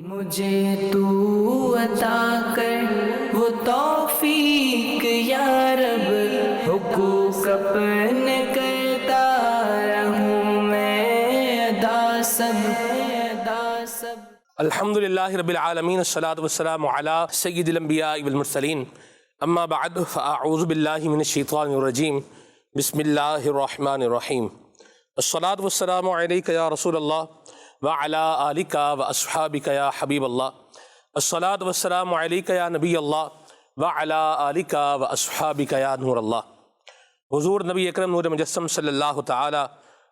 مجھے تو عطا کر وہ توفیق یا رب، حقوق اپنے کرتا رہوں میں ادا سب الحمدللہ رب العالمین، الصلاۃ والسلام علی سید الانبیاء والمرسلین، اما بعد فاعوذ باللہ من الشیطان الرجیم، بسم اللہ الرحمن الرحیم۔ الصلاۃ والسلام علیک یا رسول اللہ وعلی آلک واصحابک یا حبیب اللہ۔ الصلاۃ والسلام علیک یا نبی اللہ وعلی آلک واصحابک یا نور اللہ۔ حضور نبی اکرم نور مجسم صلی اللہ تعالی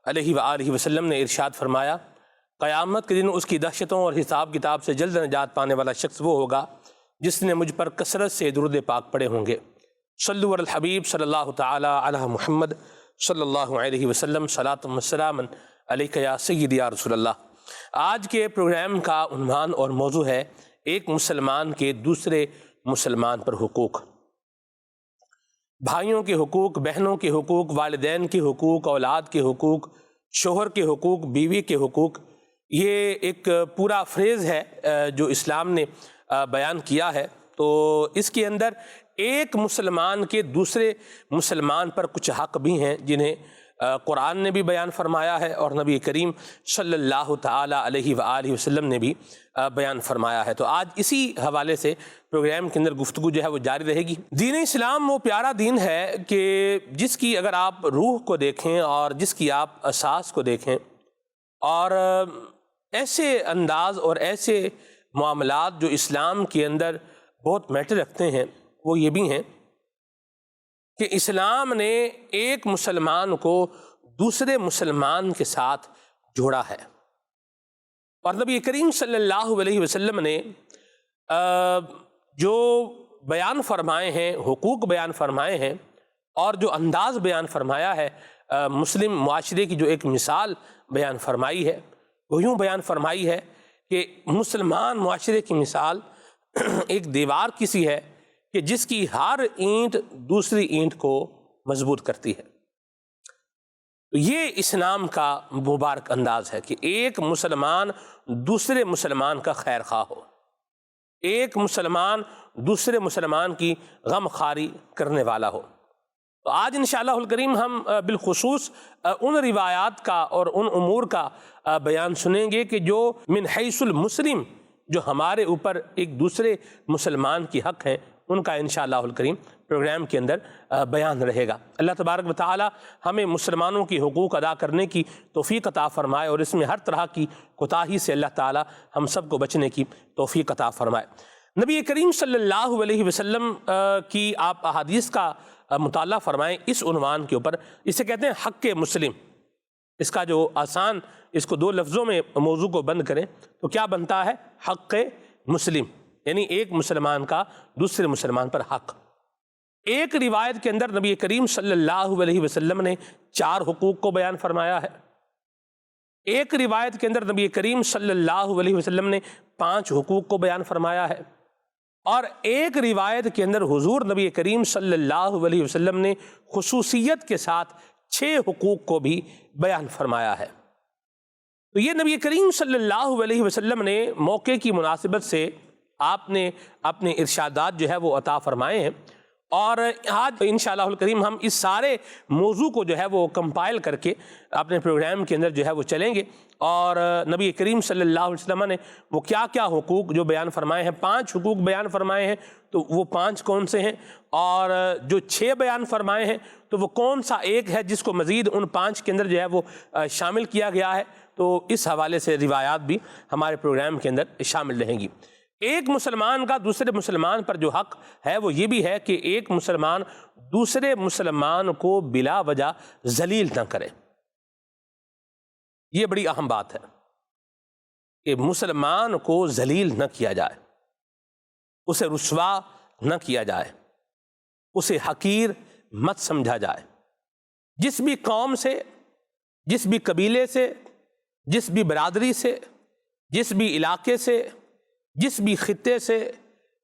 علیہ وآلہ وسلم نے ارشاد فرمایا، قیامت کے دن اس کی دہشتوں اور حساب کتاب سے جلد نجات پانے والا شخص وہ ہوگا جس نے مجھ پر کثرت سے درود پاک پڑھے ہوں گے۔ صلو علی الحبیب صلی اللہ تعالی علی محمد صلی اللہ علیہ وسلم، صلاۃ و سلام علیک یا سیدی یا رسول اللہ۔ آج کے پروگرام کا عنوان اور موضوع ہے ایک مسلمان کے دوسرے مسلمان پر حقوق۔ بھائیوں کے حقوق، بہنوں کے حقوق، والدین کے حقوق، اولاد کے حقوق، شوہر کے حقوق، بیوی کے حقوق، یہ ایک پورا فریز ہے جو اسلام نے بیان کیا ہے۔ تو اس کے اندر ایک مسلمان کے دوسرے مسلمان پر کچھ حق بھی ہیں جنہیں قرآن نے بھی بیان فرمایا ہے اور نبی کریم صلی اللہ تعالی علیہ وآلہ وسلم نے بھی بیان فرمایا ہے۔ تو آج اسی حوالے سے پروگرام کے اندر گفتگو جو ہے وہ جاری رہے گی۔ دین اسلام وہ پیارا دین ہے کہ جس کی اگر آپ روح کو دیکھیں اور جس کی آپ اساس کو دیکھیں اور ایسے انداز اور ایسے معاملات جو اسلام کے اندر بہت میٹر رکھتے ہیں وہ یہ بھی ہیں کہ اسلام نے ایک مسلمان کو دوسرے مسلمان کے ساتھ جوڑا ہے، اور نبی کریم صلی اللہ علیہ وسلم نے جو بیان فرمائے ہیں، حقوق بیان فرمائے ہیں اور جو انداز بیان فرمایا ہے، مسلم معاشرے کی جو ایک مثال بیان فرمائی ہے، وہ یوں بیان فرمائی ہے کہ مسلمان معاشرے کی مثال ایک دیوار کی سی ہے کہ جس کی ہر اینٹ دوسری اینٹ کو مضبوط کرتی ہے۔ یہ اسلام کا مبارک انداز ہے کہ ایک مسلمان دوسرے مسلمان کا خیر خواہ ہو، ایک مسلمان دوسرے مسلمان کی غم خواری کرنے والا ہو۔ تو آج انشاءاللہ الکریم ہم بالخصوص ان روایات کا اور ان امور کا بیان سنیں گے کہ جو من حیث المسلم جو ہمارے اوپر ایک دوسرے مسلمان کی حق ہیں، ان کا انشاءاللہ الکریم پروگرام کے اندر بیان رہے گا۔ اللہ تبارک و تعالی ہمیں مسلمانوں کی حقوق ادا کرنے کی توفیق عطا فرمائے اور اس میں ہر طرح کی کوتاہی سے اللہ تعالی ہم سب کو بچنے کی توفیق عطا فرمائے۔ نبی کریم صلی اللہ علیہ وسلم کی آپ احادیث کا مطالعہ فرمائیں اس عنوان کے اوپر، اسے کہتے ہیں حق مسلم۔ اس کا جو آسان، اس کو دو لفظوں میں موضوع کو بند کریں تو کیا بنتا ہے؟ حق مسلم، یعنی ایک مسلمان کا دوسرے مسلمان پر حق۔ ایک روایت کے اندر نبی کریم صلی اللہ علیہ وسلم نے 4 حقوق کو بیان فرمایا ہے، ایک روایت کے اندر نبی کریم صلی اللہ علیہ وسلم نے 5 حقوق کو بیان فرمایا ہے، اور ایک روایت کے اندر حضور نبی کریم صلی اللہ علیہ وسلم نے خصوصیت کے ساتھ 6 حقوق کو بھی بیان فرمایا ہے۔ تو یہ نبی کریم صلی اللہ علیہ وسلم نے موقع کی مناسبت سے آپ نے اپنے ارشادات جو ہے وہ عطا فرمائے ہیں، اور آج انشاءاللہ الکریم ہم اس سارے موضوع کو جو ہے وہ کمپائل کر کے اپنے پروگرام کے اندر جو ہے وہ چلیں گے، اور نبی کریم صلی اللہ علیہ وسلم نے وہ کیا کیا حقوق جو بیان فرمائے ہیں، 5 حقوق بیان فرمائے ہیں تو وہ 5 کون سے ہیں، اور جو 6 بیان فرمائے ہیں تو وہ کون سا ایک ہے جس کو مزید ان 5 کے اندر جو ہے وہ شامل کیا گیا ہے۔ تو اس حوالے سے روایات بھی ہمارے پروگرام کے اندر شامل رہیں گی۔ ایک مسلمان کا دوسرے مسلمان پر جو حق ہے وہ یہ بھی ہے کہ ایک مسلمان دوسرے مسلمان کو بلا وجہ ذلیل نہ کرے۔ یہ بڑی اہم بات ہے کہ مسلمان کو ذلیل نہ کیا جائے، اسے رسوا نہ کیا جائے، اسے حقیر مت سمجھا جائے۔ جس بھی قوم سے، جس بھی قبیلے سے، جس بھی برادری سے، جس بھی علاقے سے، جس بھی خطے سے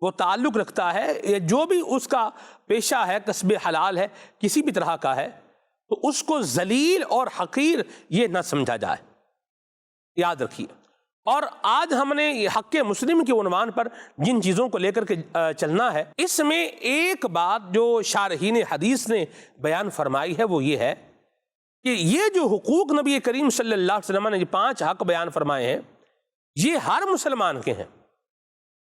وہ تعلق رکھتا ہے، یا جو بھی اس کا پیشہ ہے، کسب حلال ہے، کسی بھی طرح کا ہے، تو اس کو ذلیل اور حقیر یہ نہ سمجھا جائے، یاد رکھیے۔ اور آج ہم نے حق مسلم کے عنوان پر جن چیزوں کو لے کر کے چلنا ہے، اس میں ایک بات جو شارحین حدیث نے بیان فرمائی ہے وہ یہ ہے کہ یہ جو حقوق نبی کریم صلی اللہ علیہ وسلم نے 5 حق بیان فرمائے ہیں، یہ ہر مسلمان کے ہیں،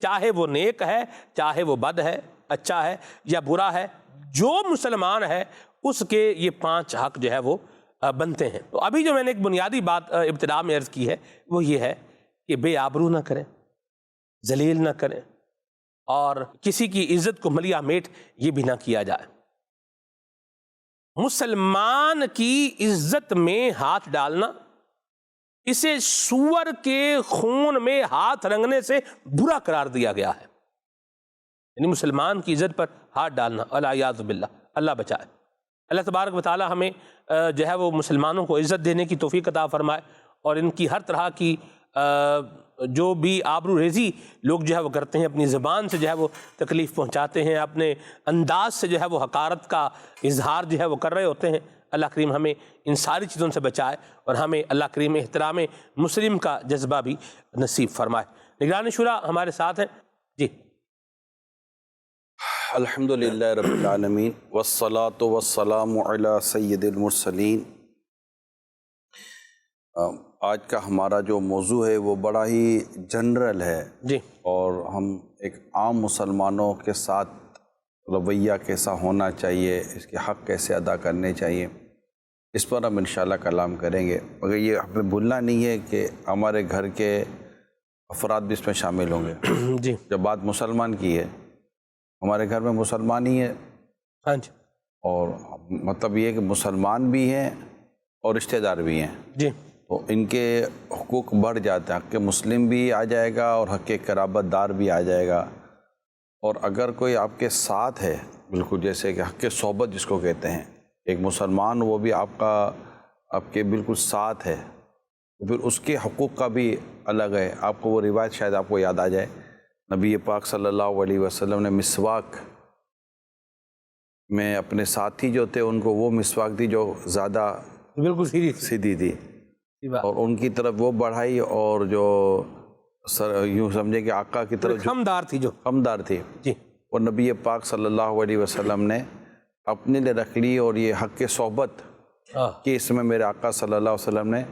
چاہے وہ نیک ہے، چاہے وہ بد ہے، اچھا ہے یا برا ہے، جو مسلمان ہے اس کے یہ 5 حق جو ہے وہ بنتے ہیں۔ تو ابھی جو میں نے ایک بنیادی بات ابتدا میں عرض کی ہے وہ یہ ہے کہ بے آبرو نہ کریں، ذلیل نہ کریں، اور کسی کی عزت کو ملیا میٹ یہ بھی نہ کیا جائے۔ مسلمان کی عزت میں ہاتھ ڈالنا، اسے سور کے خون میں ہاتھ رنگنے سے برا قرار دیا گیا ہے، یعنی مسلمان کی عزت پر ہاتھ ڈالنا، والعیاذ باللہ، اللہ بچائے۔ اللہ تبارک و تعالی ہمیں جو ہے وہ مسلمانوں کو عزت دینے کی توفیق عطا فرمائے، اور ان کی ہر طرح کی جو بھی آبرو ریزی لوگ جو ہے وہ کرتے ہیں، اپنی زبان سے جو ہے وہ تکلیف پہنچاتے ہیں، اپنے انداز سے جو ہے وہ حقارت کا اظہار جو ہے وہ کر رہے ہوتے ہیں، اللہ کریم ہمیں ان ساری چیزوں سے بچائے، اور ہمیں اللہ کریم احترام مسلم کا جذبہ بھی نصیب فرمائے۔ نگران شورا ہمارے ساتھ ہیں جی۔ الحمدللہ رب العالمین والصلاة والسلام علی سید المرسلین۔ آج کا ہمارا جو موضوع ہے وہ بڑا ہی جنرل ہے جی، اور ہم ایک عام مسلمانوں کے ساتھ رویہ کیسا ہونا چاہیے، اس کے حق کیسے ادا کرنے چاہیے، اس پر ہم انشاءاللہ کلام کریں گے، مگر یہ ہمیں بھولنا نہیں ہے کہ ہمارے گھر کے افراد بھی اس میں شامل ہوں گے۔ جی، جب بات مسلمان کی ہے، ہمارے گھر میں مسلمان ہی ہے، ہاں جی، اور مطلب یہ کہ مسلمان بھی ہیں اور رشتہ دار بھی ہیں، جی، تو ان کے حقوق بڑھ جاتے ہیں، حق مسلم بھی آ جائے گا اور حق قرابت دار بھی آ جائے گا۔ اور اگر کوئی آپ کے ساتھ ہے، بالکل جیسے کہ حق صحبت جس کو کہتے ہیں، ایک مسلمان وہ بھی آپ کے بالکل ساتھ ہے، تو پھر اس کے حقوق کا بھی الگ ہے۔ آپ کو وہ روایت شاید آپ کو یاد آ جائے، نبی پاک صلی اللہ علیہ وسلم نے مسواک میں اپنے ساتھی جو تھے ان کو وہ مسواک دی جو زیادہ بالکل سیدھی تھی، اور ان کی طرف وہ بڑھائی، اور جو یوں سمجھے کہ آقا کی طرف خمدار تھی، جو خمدار تھی، جی، اور نبی پاک صلی اللہ علیہ وسلم نے اپنے لیے رکھ لی، اور یہ حق صحبت کہ اس میں میرے آقا صلی اللہ علیہ وسلم نے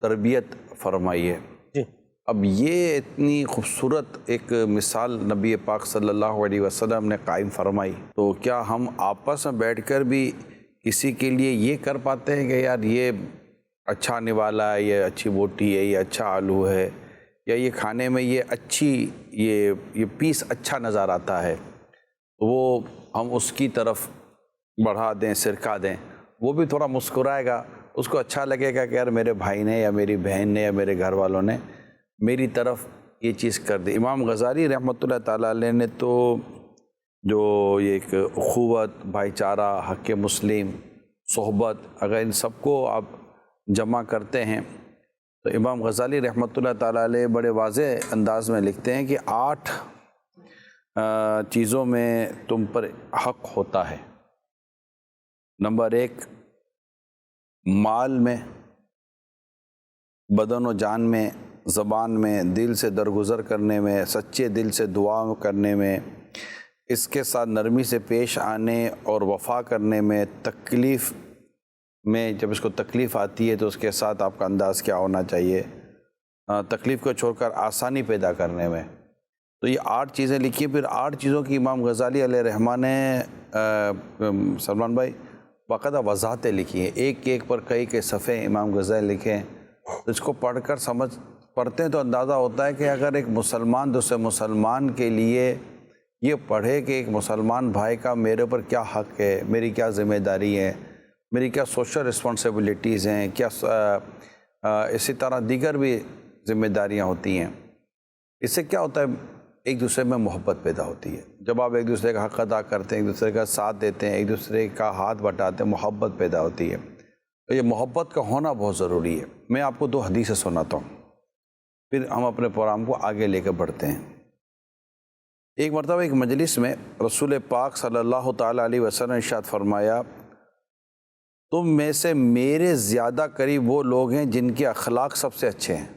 تربیت فرمائی ہے۔ جی، اب یہ اتنی خوبصورت ایک مثال نبی پاک صلی اللہ علیہ وسلم نے قائم فرمائی، تو کیا ہم آپس میں بیٹھ کر بھی کسی کے لیے یہ کر پاتے ہیں کہ یار یہ اچھا نوالا ہے، یہ اچھی بوٹی ہے، یہ اچھا آلو ہے، یا یہ کھانے میں یہ اچھی یہ پیس اچھا نظر آتا ہے، وہ ہم اس کی طرف بڑھا دیں، سرکا دیں، وہ بھی تھوڑا مسکرائے گا، اس کو اچھا لگے گا کہ یار میرے بھائی نے یا میری بہن نے یا میرے گھر والوں نے میری طرف یہ چیز کر دی۔ امام غزالی رحمۃ اللہ تعالیٰ علیہ نے تو جو یہ ایک اخوت، بھائی چارہ، حق مسلم، صحبت، اگر ان سب کو آپ جمع کرتے ہیں تو امام غزالی رحمۃ اللہ تعالیٰ علیہ بڑے واضح انداز میں لکھتے ہیں کہ 8 چیزوں میں تم پر حق ہوتا ہے۔ نمبر 1، مال میں، بدن و جان میں، زبان میں، دل سے درگزر کرنے میں، سچے دل سے دعا کرنے میں، اس کے ساتھ نرمی سے پیش آنے اور وفا کرنے میں، تکلیف میں جب اس کو تکلیف آتی ہے تو اس کے ساتھ آپ کا انداز کیا ہونا چاہیے، تکلیف کو چھوڑ کر آسانی پیدا کرنے میں۔ تو یہ 8 چیزیں لکھی، پھر 8 چیزوں کی امام غزالی علیہ رحمہ نے سلمان بھائی باقاعدہ وضاحتیں لکھی ہیں، ایک پر کئی صفحے امام غزالی لکھے ہیں، تو اس کو پڑھ کر پڑھتے ہیں تو اندازہ ہوتا ہے کہ اگر ایک مسلمان دوسرے مسلمان کے لیے یہ پڑھے کہ ایک مسلمان بھائی کا میرے اوپر کیا حق ہے، میری کیا ذمہ داری ہے، میری کیا سوشل رسپانسبلٹیز ہیں، کیا اسی طرح دیگر بھی ذمہ داریاں ہوتی ہیں، اس سے کیا ہوتا ہے، ایک دوسرے میں محبت پیدا ہوتی ہے۔ جب آپ ایک دوسرے کا حق ادا کرتے ہیں، ایک دوسرے کا ساتھ دیتے ہیں، ایک دوسرے کا ہاتھ بٹاتے ہیں، محبت پیدا ہوتی ہے۔ تو یہ محبت کا ہونا بہت ضروری ہے۔ میں آپ کو 2 حدیثیں سناتا ہوں، پھر ہم اپنے پروگرام کو آگے لے کے بڑھتے ہیں۔ ایک مرتبہ ایک مجلس میں رسول پاک صلی اللہ تعالیٰ علیہ وسلم نے ارشاد فرمایا، تم میں سے میرے زیادہ قریب وہ لوگ ہیں جن کے اخلاق سب سے اچھے ہیں۔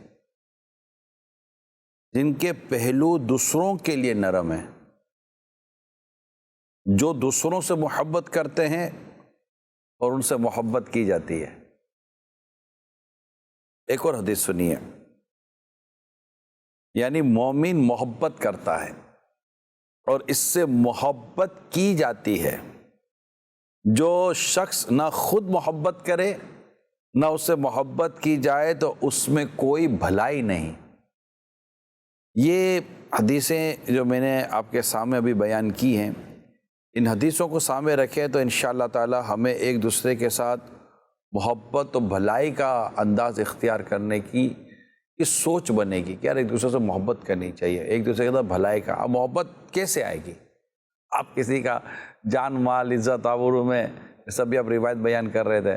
جن کے پہلو دوسروں کے لیے نرم ہیں، جو دوسروں سے محبت کرتے ہیں اور ان سے محبت کی جاتی ہے۔ ایک اور حدیث سنیے، یعنی مومن محبت کرتا ہے اور اس سے محبت کی جاتی ہے۔ جو شخص نہ خود محبت کرے نہ اس سے محبت کی جائے تو اس میں کوئی بھلائی نہیں۔ یہ حدیثیں جو میں نے آپ کے سامنے ابھی بیان کی ہیں، ان حدیثوں کو سامنے رکھیں تو انشاءاللہ تعالی ہمیں ایک دوسرے کے ساتھ محبت و بھلائی کا انداز اختیار کرنے کی سوچ بنے گی کہ یار ایک دوسرے سے محبت کرنی چاہیے، ایک دوسرے کے ساتھ بھلائی کا۔ اب محبت کیسے آئے گی؟ آپ کسی کا جان مال عزت آبرو میں، سب بھی آپ روایت بیان کر رہے تھے،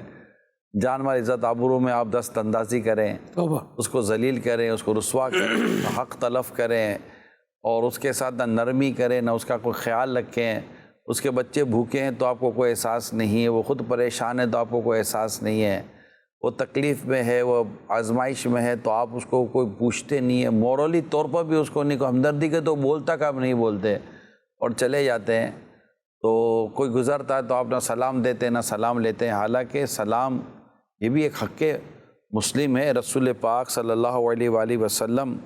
جان مال عزت آبرو میں آپ دست اندازی کریں، اس کو ذلیل کریں، اس کو رسوا کریں، حق تلف کریں، اور اس کے ساتھ نہ نرمی کریں نہ اس کا کوئی خیال رکھیں۔ اس کے بچے بھوکے ہیں تو آپ کو کوئی احساس نہیں ہے، وہ خود پریشان ہے تو آپ کو کوئی احساس نہیں ہے، وہ تکلیف میں ہے، وہ آزمائش میں ہے تو آپ اس کو کوئی پوچھتے نہیں ہیں، مورلی طور پر بھی اس کو نہیں، ہمدردی کے تو بولتا کب نہیں بولتے اور چلے جاتے ہیں۔ تو کوئی گزرتا ہے تو آپ نہ سلام دیتے نہ سلام لیتے ہیں، حالانکہ سلام یہ بھی ایک حق مسلم ہے۔ رسول پاک صلی اللہ علیہ وآلہ وسلم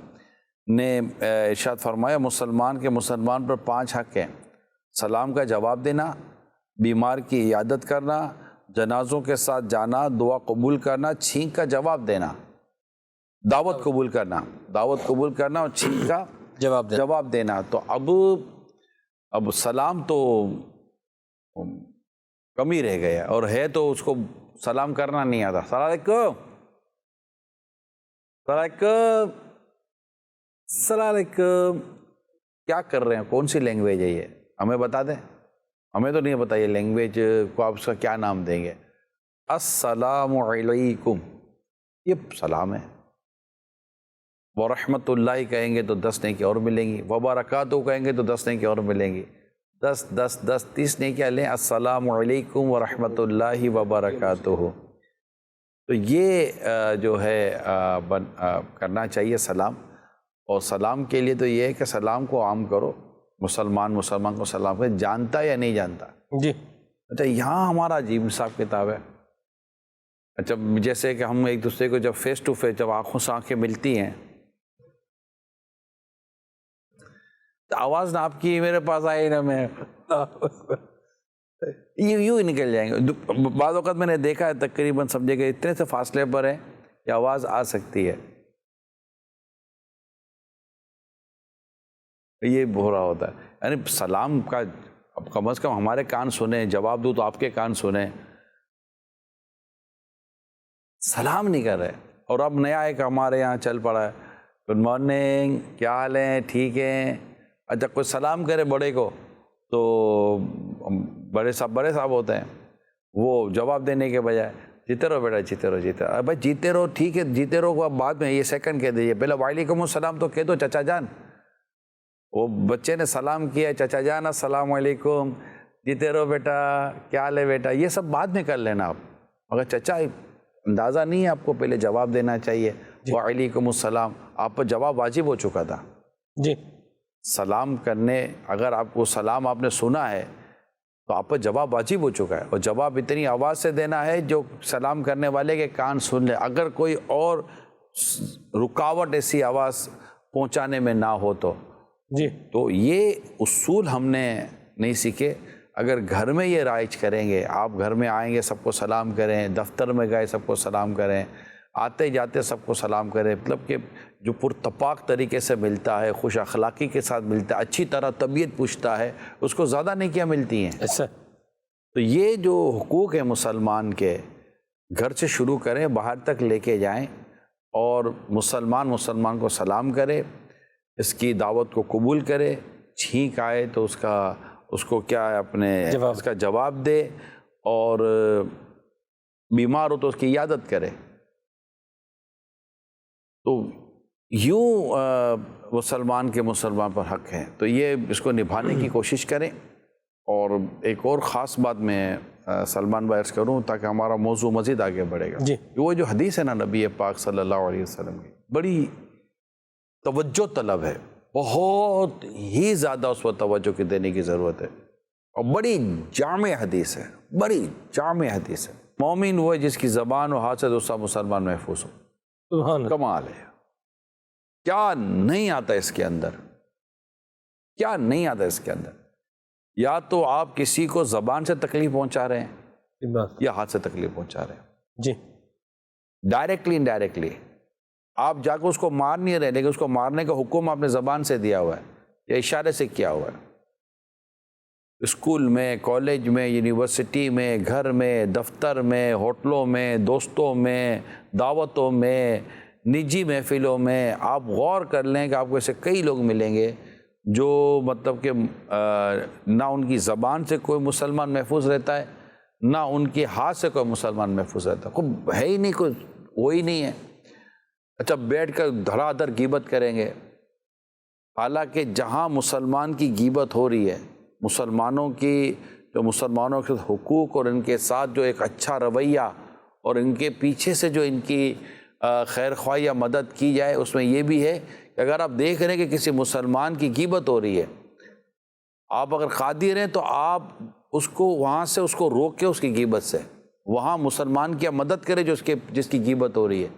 نے ارشاد فرمایا مسلمان کے مسلمان پر 5 حق ہیں: سلام کا جواب دینا، بیمار کی عیادت کرنا، جنازوں کے ساتھ جانا، دعا قبول کرنا، چھینک کا جواب دینا، دعوت قبول کرنا اور چھینک کا جواب دینا۔ تو اب سلام تو کم ہی رہ گیا، اور ہے تو اس کو سلام کرنا نہیں آتا۔ السلام علیکم، السلام علیکم، السلام علیکم، کیا کر رہے ہیں؟ کون سی لینگویج ہے یہ؟ ہمیں بتا دیں، ہمیں تو نہیں پتا یہ لینگویج کو آپ اس کا کیا نام دیں گے۔ السلام علیکم یہ سلام ہے، ورحمۃ اللہ کہیں گے تو 10 نیکی اور ملیں گی، وبرکاتہ کہیں گے تو 10 نیکی اور ملیں گی، 30 نیکیاں لیں۔ السلام علیکم ورحمۃ اللہ وبرکاتہ۔ تو یہ جو ہے کرنا چاہیے سلام، اور سلام کے لیے تو یہ ہے کہ سلام کو عام کرو، مسلمان کو سلام کرے، جانتا یا نہیں جانتا۔ جی اچھا، یہاں ہمارا عجیب حساب کتاب ہے۔ اچھا، جیسے کہ ہم ایک دوسرے کو جب فیس ٹو فیس، جب آنکھوں سے آنکھیں ملتی ہیں تو آواز نہ آپ کی میرے پاس آئی نہ میں یوں ہی نکل جائیں گے۔ بعض اوقات میں نے دیکھا ہے تقریباً سب جگہ اتنے سے فاصلے پر ہے کہ آواز آ سکتی ہے، یہ ہو رہا ہوتا ہے۔ یعنی سلام کا اب کم از کم ہمارے کان سنیں، جواب دوں تو آپ کے کان سنیں، سلام نہیں کر رہے۔ اور اب نیا ایک ہمارے یہاں چل پڑا ہے، گڈ مارننگ، کیا حال ہے، ٹھیک ہے۔ اچھا، کوئی سلام کرے بڑے کو تو بڑے صاحب ہوتے ہیں، وہ جواب دینے کے بجائے جیتے رہو بیٹا، جیتے رہو، بھائی جیتے رہو، ٹھیک ہے جیتے رہو، اب بعد میں یہ سیکنڈ کہہ دیجیے، پہلے وعلیکم السلام تو کہہ دو چچا جان۔ وہ بچے نے سلام کیا، چچا جان السلام علیکم، جیتے رہو بیٹا، کیا حال ہے بیٹا، یہ سب بعد میں کر لینا آپ۔ مگر چچا اندازہ نہیں ہے آپ کو پہلے جواب دینا چاہیے۔ وعلیکم السلام، آپ پر جواب واجب ہو چکا تھا۔ جی، سلام کرنے، اگر آپ کو سلام آپ نے سنا ہے تو آپ پر جواب واجب ہو چکا ہے، اور جواب اتنی آواز سے دینا ہے جو سلام کرنے والے کے کان سن لے۔ اگر کوئی اور رکاوٹ ایسی آواز پہنچانے میں نہ ہو تو یہ اصول ہم نے نہیں سیکھے۔ اگر گھر میں یہ رائج کریں گے، آپ گھر میں آئیں گے سب کو سلام کریں، دفتر میں گئے سب کو سلام کریں، آتے جاتے سب کو سلام کریں، مطلب کہ جو پرتپاک طریقے سے ملتا ہے، خوش اخلاقی کے ساتھ ملتا ہے، اچھی طرح طبیعت پوچھتا ہے، اس کو زیادہ نیکیاں ملتی ہیں۔ اچھا، تو یہ جو حقوق ہیں مسلمان کے، گھر سے شروع کریں، باہر تک لے کے جائیں، اور مسلمان کو سلام کرے، اس کی دعوت کو قبول کرے، چھینک آئے تو اس کو کیا ہے اس کا جواب دے، اور بیمار ہو تو اس کی عیادت کرے۔ تو یوں مسلمان پر حق ہے، تو یہ اس کو نبھانے کی کوشش کریں۔ اور ایک اور خاص بات میں سلمان بھائی عرض کروں تاکہ ہمارا موضوع مزید آگے بڑھے گا۔ جی، وہ جو حدیث ہے نا نبی پاک صلی اللہ علیہ وسلم کی، بڑی توجہ طلب ہے، بہت ہی زیادہ اس پر توجہ کی دینے کی ضرورت ہے، اور بڑی جامع حدیث ہے، بڑی جامع حدیث ہے۔ مومن وہ ہے جس کی زبان و ہاتھ سے دوسرا مسلمان محفوظ ہو۔ سبحان اللہ۔ کمال ہے، کیا نہیں آتا اس کے اندر، کیا نہیں آتا اس کے اندر۔ یا تو آپ کسی کو زبان سے تکلیف پہنچا رہے ہیں یہ بات، یا ہاتھ سے تکلیف پہنچا رہے ہیں، جی ڈائریکٹلی انڈائریکٹلی۔ آپ جا کے اس کو مار نہیں رہے، لیکن اس کو مارنے کا حکم آپ نے زبان سے دیا ہوا ہے یا اشارے سے کیا ہوا ہے۔ اسکول میں، کالج میں، یونیورسٹی میں، گھر میں، دفتر میں، ہوٹلوں میں، دوستوں میں، دعوتوں میں، نجی محفلوں میں آپ غور کر لیں کہ آپ کو ایسے کئی لوگ ملیں گے جو مطلب کہ نہ ان کی زبان سے کوئی مسلمان محفوظ رہتا ہے، نہ ان کے ہاتھ سے کوئی مسلمان محفوظ رہتا ہے، کوئی ہے ہی نہیں، کوئی وہی نہیں ہے۔ اچھا، بیٹھ کر دھڑا دھڑ غیبت کریں گے، حالانکہ جہاں مسلمان کی غیبت ہو رہی ہے، مسلمانوں کی جو مسلمانوں کے حقوق اور ان کے ساتھ جو ایک اچھا رویہ اور ان کے پیچھے سے جو ان کی خیر خواہی یا مدد کی جائے، اس میں یہ بھی ہے کہ اگر آپ دیکھ رہے ہیں کہ کسی مسلمان کی غیبت ہو رہی ہے، آپ اگر قادر ہیں تو آپ اس کو وہاں سے اس کو روک کے اس کی غیبت سے وہاں مسلمان کی مدد کرے جس کی غیبت ہو رہی ہے،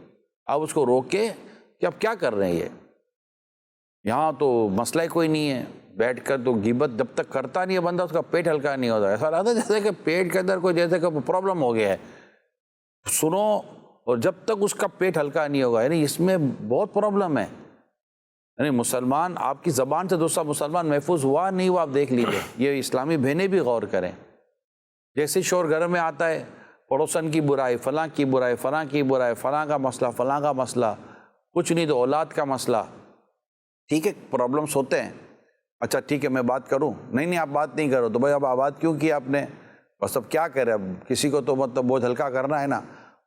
آپ اس کو روک کے کہ آپ کیا کر رہے ہیں، یہاں تو مسئلہ ہی کوئی نہیں ہے، بیٹھ کر تو غیبت جب تک کرتا نہیں ہے بندہ اس کا پیٹ ہلکا نہیں ہوتا، ایسا لگتا ہے جیسے کہ پیٹ کے اندر کوئی جیسے کہ پرابلم ہو گیا ہے، سنو، اور جب تک اس کا پیٹ ہلکا نہیں ہوگا، یعنی اس میں بہت پرابلم ہے، یعنی مسلمان آپ کی زبان سے دوسرا مسلمان محفوظ ہوا نہیں ہوا، آپ دیکھ لیجیے، یہ اسلامی بہنیں بھی غور کریں، جیسے شور گھر میں آتا ہے، پڑوسن کی برائی، فلاں کی برائی، فلاں کی برائی، فلاں کا مسئلہ، فلاں کا مسئلہ، کچھ نہیں تو اولاد کا مسئلہ، ٹھیک ہے پرابلمس ہوتے ہیں، اچھا ٹھیک ہے میں بات کروں، نہیں آپ بات نہیں کرو، تو بھائی اب بات کیوں کی آپ نے، بس اب کیا کرے، اب کسی کو تو مطلب بوجھ ہلکا کرنا ہے نا،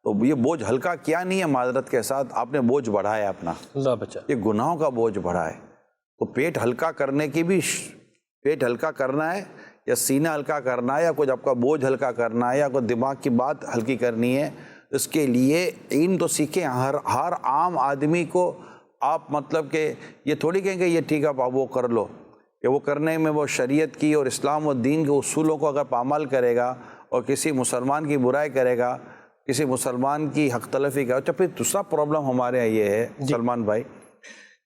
تو یہ بوجھ ہلکا کیا نہیں ہے، معذرت کے ساتھ آپ نے بوجھ بڑھایا اپنا، اللہ بچا، یہ گناہوں کا بوجھ بڑھا ہے، تو پیٹ ہلکا کرنے کی بھی، پیٹ ہلکا کرنا ہے یا سینہ ہلکا کرنا ہے یا کچھ آپ کا بوجھ ہلکا کرنا ہے یا کوئی دماغ کی بات ہلکی کرنی ہے، اس کے لیے علم تو سیکھیں، ہر عام آدمی کو آپ مطلب کہ یہ تھوڑی کہیں کہ یہ ٹھیک ہے آپ وہ کر لو، کہ وہ کرنے میں وہ شریعت کی اور اسلام و دین کے اصولوں کو اگر پامال کرے گا اور کسی مسلمان کی برائی کرے گا، کسی مسلمان کی حق تلفی کا، تو پھر دوسرا پرابلم ہمارے یہاں یہ ہے سلمان بھائی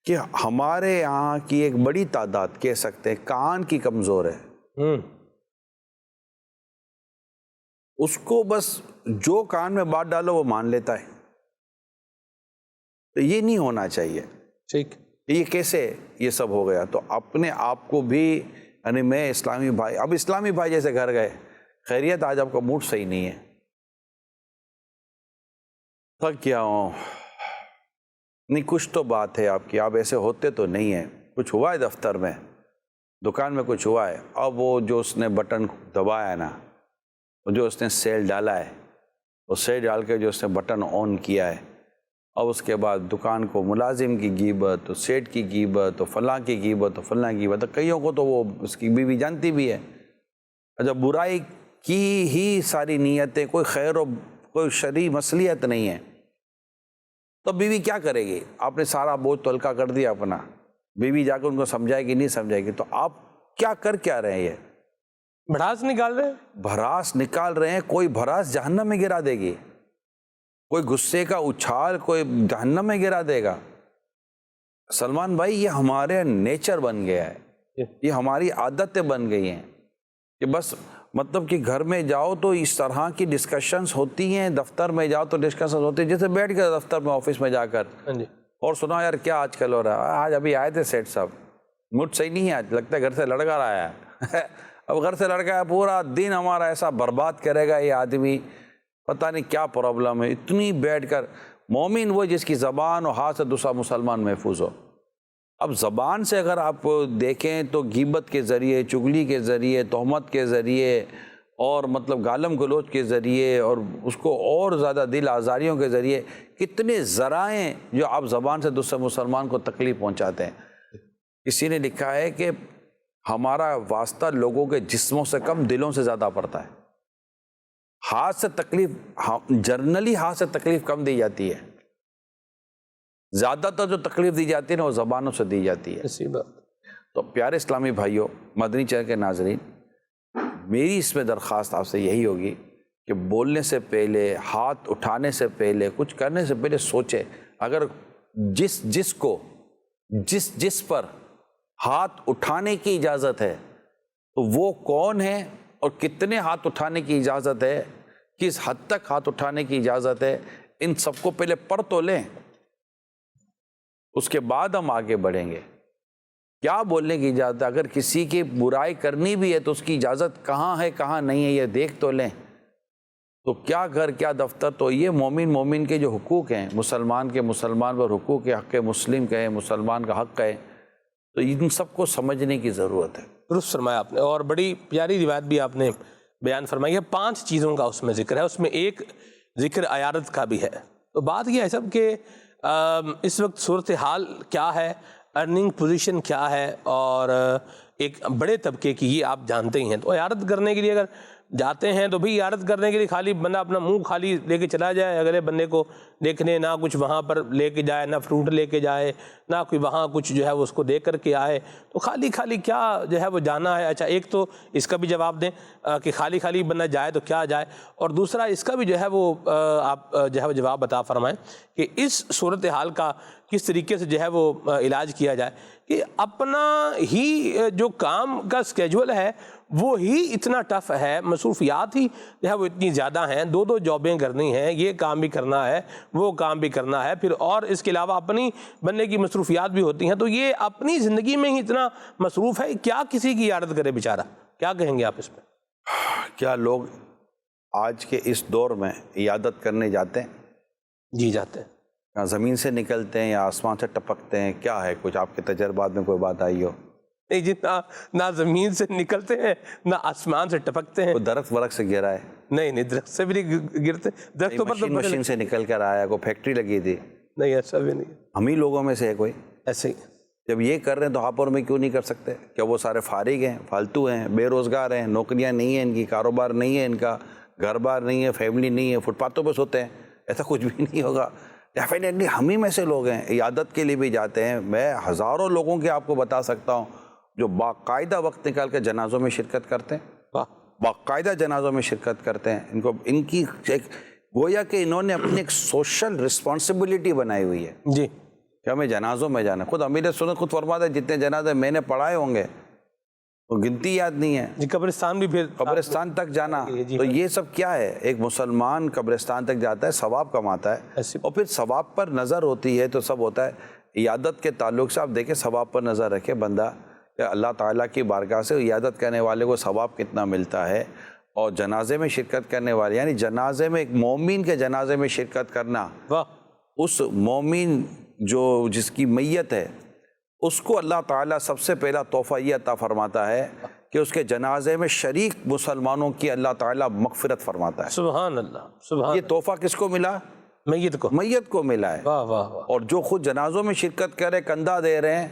کہ ہمارے یہاں کی ایک بڑی تعداد کہہ سکتے ہیں کان کی کمزور ہے، اس کو بس جو کان میں بات ڈالو وہ مان لیتا ہے، تو یہ نہیں ہونا چاہیے، ٹھیک، یہ کیسے یہ سب ہو گیا؟ تو اپنے آپ کو بھی، یعنی میں اسلامی بھائی، اب اسلامی بھائی جیسے گھر گئے، خیریت آج آپ کا موڈ صحیح نہیں ہے، تھک گیا ہوں، نہیں کچھ تو بات ہے آپ کی، آپ ایسے ہوتے تو نہیں ہیں، کچھ ہوا ہے دفتر میں، دکان میں کچھ ہوا ہے، اب وہ جو اس نے بٹن دبایا ہے نا، وہ جو اس نے سیل ڈالا ہے، وہ سیل ڈال کے جو اس نے بٹن آن کیا ہے، اب اس کے بعد دکان کو ملازم کی غیبت، تو سیٹ کی غیبت، تو فلاں کی غیبت، تو فلاں کی غیبت، کئیوں کو تو وہ اس کی بیوی جانتی بھی ہے، اچھا برائی کی ہی ساری نیتیں، کوئی خیر و کوئی شرعی مصلحت نہیں ہے، تو بیوی کیا کرے گی؟ آپ نے سارا بوجھ تو ہلکا کر دیا اپنا، بیوی جا کے ان کو سمجھائے گی نہیں سمجھائے گی، تو آپ کیا کر کیا رہے ہیں؟ یہ بھڑاس نکال رہے ہیں، بھراس نکال رہے ہیں، کوئی بھراس جہنم میں گرا دے گی، کوئی غصے کا اچھال کوئی جہنم میں گرا دے گا۔ سلمان بھائی یہ ہمارے نیچر بن گیا ہے، یہ ہماری عادتیں بن گئی ہیں کہ بس مطلب کہ گھر میں جاؤ تو اس طرح کی ڈسکشنز ہوتی ہیں، دفتر میں جاؤ تو ڈسکشنز ہوتی ہیں، جیسے بیٹھ کے دفتر میں آفس میں جا کر اور سنا یار کیا آج کل ہو رہا ہے، آج ابھی آئے تھے سیٹ صاحب، موڈ صحیح نہیں ہے آج، لگتا ہے گھر سے لڑکا آیا ہے اب گھر سے لڑکا ہے، پورا دن ہمارا ایسا برباد کرے گا یہ آدمی، پتہ نہیں کیا پرابلم ہے، اتنی بیٹھ کر۔ مومن وہ جس کی زبان اور ہاتھ سے دوسرا مسلمان محفوظ ہو۔ اب زبان سے اگر آپ دیکھیں تو غیبت کے ذریعے، چغلی کے ذریعے، تہمت کے ذریعے اور مطلب گالم گلوچ کے ذریعے اور اس کو اور زیادہ دل آزاریوں کے ذریعے کتنے ذرائع جو آپ زبان سے دوسرے مسلمان کو تکلیف پہنچاتے ہیں۔ کسی نے لکھا ہے کہ ہمارا واسطہ لوگوں کے جسموں سے کم دلوں سے زیادہ پڑتا ہے۔ ہاتھ سے تکلیف، جرنلی ہاتھ سے تکلیف کم دی جاتی ہے، زیادہ تر جو تکلیف دی جاتی ہے نا وہ زبانوں سے دی جاتی ہے۔ ایسی بات۔ تو پیارے اسلامی بھائیوں، مدنی چینل کے ناظرین، میری اس میں درخواست آپ سے یہی ہوگی کہ بولنے سے پہلے، ہاتھ اٹھانے سے پہلے، کچھ کرنے سے پہلے سوچیں، اگر جس پر ہاتھ اٹھانے کی اجازت ہے تو وہ کون ہے اور کتنے ہاتھ اٹھانے کی اجازت ہے، کس حد تک ہاتھ اٹھانے کی اجازت ہے، ان سب کو پہلے پڑھ تو لیں، اس کے بعد ہم آگے بڑھیں گے۔ کیا بولنے کی اجازت ہے، اگر کسی کی برائی کرنی بھی ہے تو اس کی اجازت کہاں ہے کہاں نہیں ہے یہ دیکھ تو لیں۔ تو کیا گھر کیا دفتر، تو یہ مومن کے جو حقوق ہیں، مسلمان پر حقوق ہے، حق مسلم کا ہے، مسلمان کا حق ہے، تو ان سب کو سمجھنے کی ضرورت ہے۔ درست فرمایا آپ نے، اور بڑی پیاری روایت بھی آپ نے بیان فرمائی ہے۔ 5 چیزوں کا اس میں ذکر ہے، اس میں ایک ذکر عیادت کا بھی ہے۔ تو بات یہ ہے سب کہ اس وقت صورتحال کیا ہے، ارننگ پوزیشن کیا ہے، اور ایک بڑے طبقے کی یہ آپ جانتے ہی ہیں۔ تو عیادت کرنے کے لیے اگر جاتے ہیں تو بھی عیادت کرنے کے لیے خالی بندہ اپنا منہ خالی لے کے چلا جائے اگلے بندے کو دیکھنے، نہ کچھ وہاں پر لے کے جائے، نہ فروٹ لے کے جائے، نہ کوئی وہاں کچھ جو ہے وہ اس کو دے کر کے آئے، تو خالی کیا جو ہے وہ جانا ہے۔ اچھا، ایک تو اس کا بھی جواب دیں کہ خالی بندہ جائے تو کیا جائے، اور دوسرا اس کا بھی جو ہے وہ آپ جو ہے وہ جواب بتا فرمائیں کہ اس صورتحال کا کس طریقے سے جو ہے وہ علاج کیا جائے کہ اپنا ہی جو کام کا اسکیجول ہے وہ ہی اتنا ٹف ہے، مصروفیات ہی جو ہے وہ اتنی زیادہ ہیں، 2 جابیں کرنی ہیں، یہ کام بھی کرنا ہے، وہ کام بھی کرنا ہے، پھر اور اس کے علاوہ اپنی بننے کی مصروفیات بھی ہوتی ہیں، تو یہ اپنی زندگی میں ہی اتنا مصروف ہے، کیا کسی کی عیادت کرے بیچارہ؟ کیا کہیں گے آپ اس پہ؟ کیا لوگ آج کے اس دور میں عیادت کرنے جاتے ہیں؟ جی جاتے ہیں۔ یا زمین سے نکلتے ہیں یا آسمان سے ٹپکتے ہیں؟ کیا ہے، کچھ آپ کے تجربات میں کوئی بات آئی ہو؟ نہیں جی، نہ زمین سے نکلتے ہیں نہ آسمان سے ٹپکتے ہیں۔ کوئی درخت ورخت سے گرا ہے؟ نہیں، درخت سے بھی نہیں گرتے، درختوں پر تو مشین سے نکل کر آیا، کوئی فیکٹری لگی تھی؟ نہیں، ایسا بھی نہیں، ہم ہی لوگوں میں سے ہے کوئی؟ ایسے ہی۔ جب یہ کر رہے ہیں تو ہاپور میں کیوں نہیں کر سکتے؟ کیا وہ سارے فارغ ہیں، فالتو ہیں، بے روزگار ہیں، نوکریاں نہیں ہیں ان کی، کاروبار نہیں ہے ان کا، گھر بار نہیں ہے، فیملی نہیں ہے، فٹ پاتھوں پہ سوتے ہیں؟ ایسا کچھ بھی نہیں ہوگا۔ ڈیفینیٹلی ہم ہی میں سے لوگ ہیں، عیادت کے لیے بھی جاتے ہیں۔ میں ہزاروں لوگوں کے آپ کو بتا سکتا ہوں جو باقاعدہ وقت نکال کے جنازوں میں شرکت کرتے ہیں، باقاعدہ جنازوں میں شرکت کرتے ہیں۔ ان کی ایک گویا کہ انہوں نے اپنی ایک سوشل رسپانسبلٹی بنائی ہوئی ہے جی کہ ہمیں جنازوں میں جانا۔ خود امیر سنت خود فرماتا ہے جتنے جنازے میں نے پڑھائے ہوں گے وہ گنتی یاد نہیں ہے۔ جی، قبرستان بھی پھر قبرستان تک جانا، تو یہ سب کیا ہے؟ ایک مسلمان قبرستان تک جاتا ہے، ثواب کماتا ہے، اور پھر ثواب پر نظر ہوتی ہے، تو سب ہوتا ہے۔ عیادت کے تعلق سے آپ دیکھیں، ثواب پر نظر رکھے بندہ کہ اللہ تعالیٰ کی بارگاہ سے عیادت کرنے والے کو ثواب کتنا ملتا ہے، اور جنازے میں شرکت کرنے والے، یعنی جنازے میں، ایک مومن کے جنازے میں شرکت کرنا، اس مومن جس کی میت ہے اس کو اللہ تعالیٰ سب سے پہلا تحفہ یہ عطا فرماتا ہے کہ اس کے جنازے میں شریک مسلمانوں کی اللہ تعالیٰ مغفرت فرماتا ہے۔ سبحان اللہ، سبحان۔ یہ تحفہ کس کو ملا؟ میت کو ملا ہے۔ واہ واہ واہ۔ اور جو خود جنازوں میں شرکت کرے، کندھا دے رہے ہیں،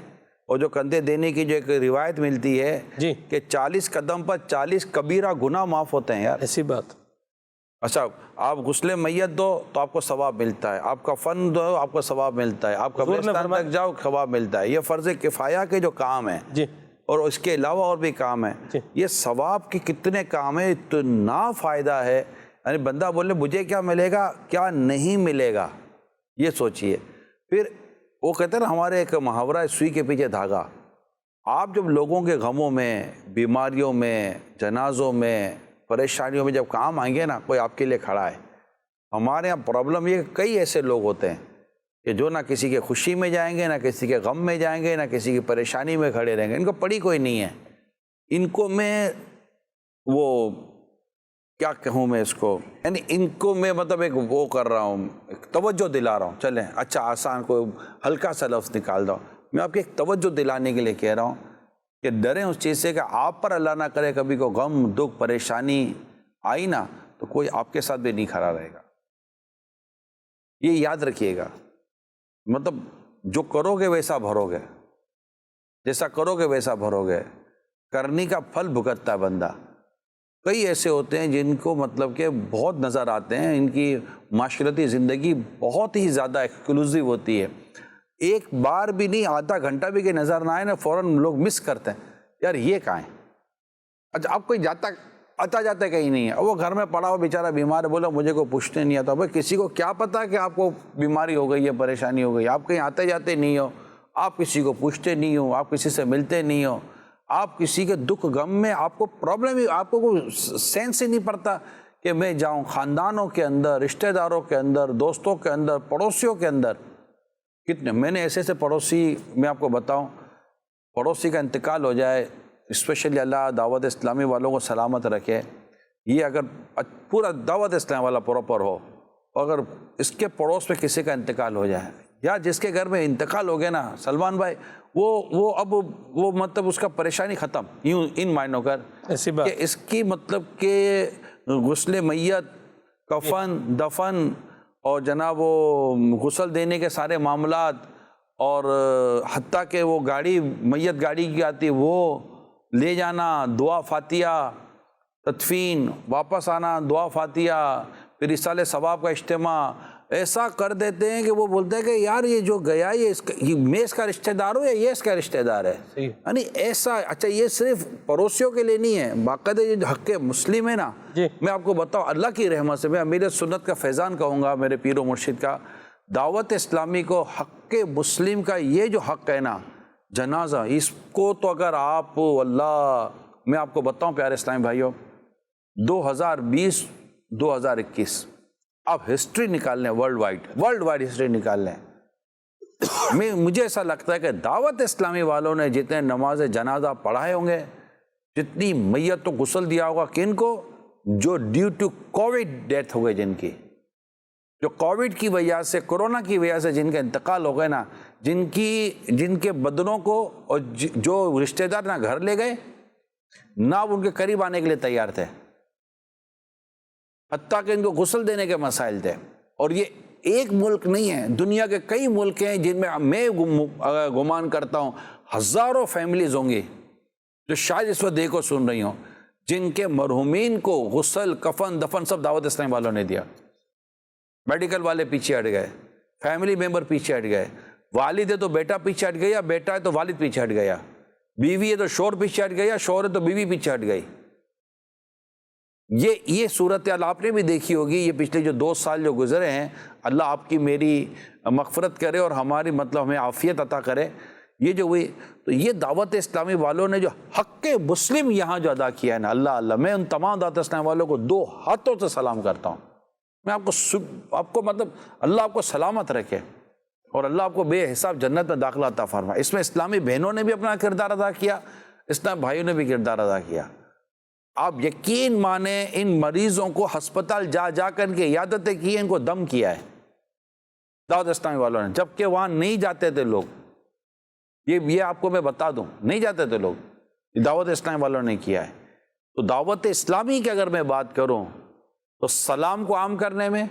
اور جو کندھے دینے کی جو ایک روایت ملتی ہے جی کہ 40 قدم پر 40 کبیرہ گناہ معاف ہوتے ہیں یار۔ ایسی بات۔ اچھا، آپ غسل میت دو تو آپ کو ثواب ملتا ہے، آپ کا فن دو آپ کو ثواب ملتا ہے، آپ قبرستان تک جاؤ ثواب ملتا ہے۔ یہ فرض کفایہ کے جو کام ہیں جی، اور اس کے علاوہ اور بھی کام ہیں، یہ ثواب کے کتنے کام ہیں، اتنا فائدہ ہے۔ یعنی بندہ بولے مجھے کیا ملے گا، کیا نہیں ملے گا، یہ سوچئے۔ پھر وہ کہتے ہیں نا، ہمارے ایک محاورہ ہے، سوئی کے پیچھے دھاگا۔ آپ جب لوگوں کے غموں میں، بیماریوں میں، جنازوں میں، پریشانیوں میں جب کام آئیں گے نا، کوئی آپ کے لیے کھڑا ہے۔ ہمارے یہاں پرابلم یہ کہ کئی ایسے لوگ ہوتے ہیں کہ جو نہ کسی کے خوشی میں جائیں گے، نہ کسی کے غم میں جائیں گے، نہ کسی کی پریشانی میں کھڑے رہیں گے، ان کو پڑی کوئی نہیں ہے۔ ان کو میں وہ کیا کہوں میں اس کو، یعنی ان کو میں مطلب ایک وہ کر رہا ہوں، ایک توجہ دلا رہا ہوں، چلیں اچھا آسان کوئی ہلکا سا لفظ نکال رہا ہوں، میں آپ کی ایک توجہ دلانے کے لیے کہہ رہا ہوں کہ ڈریں اس چیز سے کہ آپ پر اللہ نہ کرے کبھی کو غم، دکھ، پریشانی آئی نا تو کوئی آپ کے ساتھ بھی نہیں کھڑا رہے گا۔ یہ یاد رکھیے گا، مطلب جو کرو گے ویسا بھرو گے، جیسا کرو گے ویسا بھرو گے، کرنی کا پھل بھگتتا ہے بندہ۔ کئی ایسے ہوتے ہیں جن کو مطلب کہ بہت نظر آتے ہیں، ان کی معاشرتی زندگی بہت ہی زیادہ ایکسکلوزیو ہوتی ہے، ایک بار بھی نہیں، آدھا گھنٹہ بھی کہ نظر نہ آئے نا فوراً لوگ مس کرتے ہیں، یار یہ کہاں ہے؟ اچھا اب کوئی آتا جاتا کہیں نہیں ہے، وہ گھر میں پڑا ہوا بیچارہ بیمار ہے، بولا مجھے کوئی پوچھنے نہیں آتا. بھائی کسی کو کیا پتا کہ آپ کو بیماری ہو گئی ہے، پریشانی ہو گئی، آپ کہیں آتے جاتے نہیں ہو، آپ کسی کو پوچھتے نہیں ہو، آپ کسی سے ملتے نہیں ہو، آپ کسی کے دکھ غم میں آپ کو پرابلم ہی، آپ کو کوئی سینس ہی نہیں پڑتا کہ میں جاؤں. خاندانوں کے اندر، رشتہ داروں کے اندر، دوستوں کے اندر، پڑوسیوں کے اندر کتنے، میں نے ایسے پڑوسی، میں آپ کو بتاؤں، پڑوسی کا انتقال ہو جائے، اسپیشلی اللہ دعوت اسلامی والوں کو سلامت رکھے. یہ اگر پورا دعوت اسلامی والا پراپر ہو، اگر اس کے پڑوس میں کسی کا انتقال ہو جائے، یا جس کے گھر میں انتقال ہو گیا نا سلمان بھائی، وہ اب وہ مطلب اس کا پریشانی ختم، یوں ان معنوں کر ایسی بات کہ اس کی مطلب کہ غسل میت، کفن، دفن اور جناب وہ غسل دینے کے سارے معاملات، اور حتیٰ کہ وہ گاڑی، میت گاڑی کی آتی وہ لے جانا، دعا فاتحہ، تدفین، واپس آنا، دعا فاتحہ، پھر رسالے ثواب کا اجتماع، ایسا کر دیتے ہیں کہ وہ بولتے ہیں کہ یار یہ جو گیا یہ میں اس کا رشتہ دار ہوں یا یہ اس کا رشتہ دار ہے. یعنی ایسا. اچھا یہ صرف پڑوسیوں کے لیے نہیں ہے، باقاعدہ یہ جو حق مسلم ہے نا، میں آپ کو بتاؤں اللہ کی رحمت سے، میں امیر سنت کا فیضان کہوں گا، میرے پیر و مرشد کا، دعوت اسلامی کو حق مسلم کا یہ جو حق ہے نا، جنازہ، اس کو تو اگر آپ واللہ میں آپ کو بتاؤں پیارے اسلامی بھائیوں، 2020 2021 آپ ہسٹری نکال لیں، ورلڈ وائڈ ہسٹری نکال لیں، مجھے ایسا لگتا ہے کہ دعوت اسلامی والوں نے جتنے نماز جنازہ پڑھائے ہوں گے، جتنی میت تو غسل دیا ہوگا، کن کو؟ جو ڈیو ٹو کووڈ ڈیتھ ہو گئے، جن کی، جو کووڈ کی وجہ سے، کورونا کی وجہ سے جن کا انتقال ہو گئے نا، جن کے بدنوں کو، اور جو رشتہ دار نہ گھر لے گئے نہ ان کے قریب آنے کے لیے تیار تھے، حتیٰ کہ ان کو غسل دینے کے مسائل تھے. اور یہ ایک ملک نہیں ہے، دنیا کے کئی ملک ہیں جن میں گمان کرتا ہوں ہزاروں فیملیز ہوں گی جو شاید اس وقت دیکھو سن رہی ہوں، جن کے مرحومین کو غسل، کفن، دفن سب دعوت اسلامی والوں نے دیا. میڈیکل والے پیچھے ہٹ گئے، فیملی ممبر پیچھے ہٹ گئے، والد ہے تو بیٹا پیچھے ہٹ گیا، بیٹا ہے تو والد پیچھے ہٹ گیا، بیوی ہے تو شوہر پیچھے ہٹ گیا، شوہر ہے تو بیوی پیچھے ہٹ گئی. یہ صورتحال آپ نے بھی دیکھی ہوگی. یہ پچھلے جو 2 سال جو گزرے ہیں، اللہ آپ کی میری مغفرت کرے اور ہماری مطلب ہمیں عافیت عطا کرے. یہ جو ہوئی، تو یہ دعوت اسلامی والوں نے جو حق مسلم یہاں جو ادا کیا ہے نا، اللہ میں ان تمام دعوت اسلامی والوں کو 2 ہاتھوں سے سلام کرتا ہوں. میں آپ کو مطلب اللہ آپ کو سلامت رکھے اور اللہ آپ کو بے حساب جنت میں داخلہ عطا فرمائے. اس میں اسلامی بہنوں نے بھی اپنا کردار ادا کیا، اسلامی بھائیوں نے بھی کردار ادا کیا. آپ یقین مانیں ان مریضوں کو ہسپتال جا کر کے عیادتیں کی، ان کو دم کیا ہے دعوت اسلامی والوں نے، جبکہ وہاں نہیں جاتے تھے لوگ. یہ آپ کو میں بتا دوں، نہیں جاتے تھے لوگ، دعوت اسلامی والوں نے کیا ہے. تو دعوت اسلامی کی اگر میں بات کروں تو سلام کو عام کرنے میں،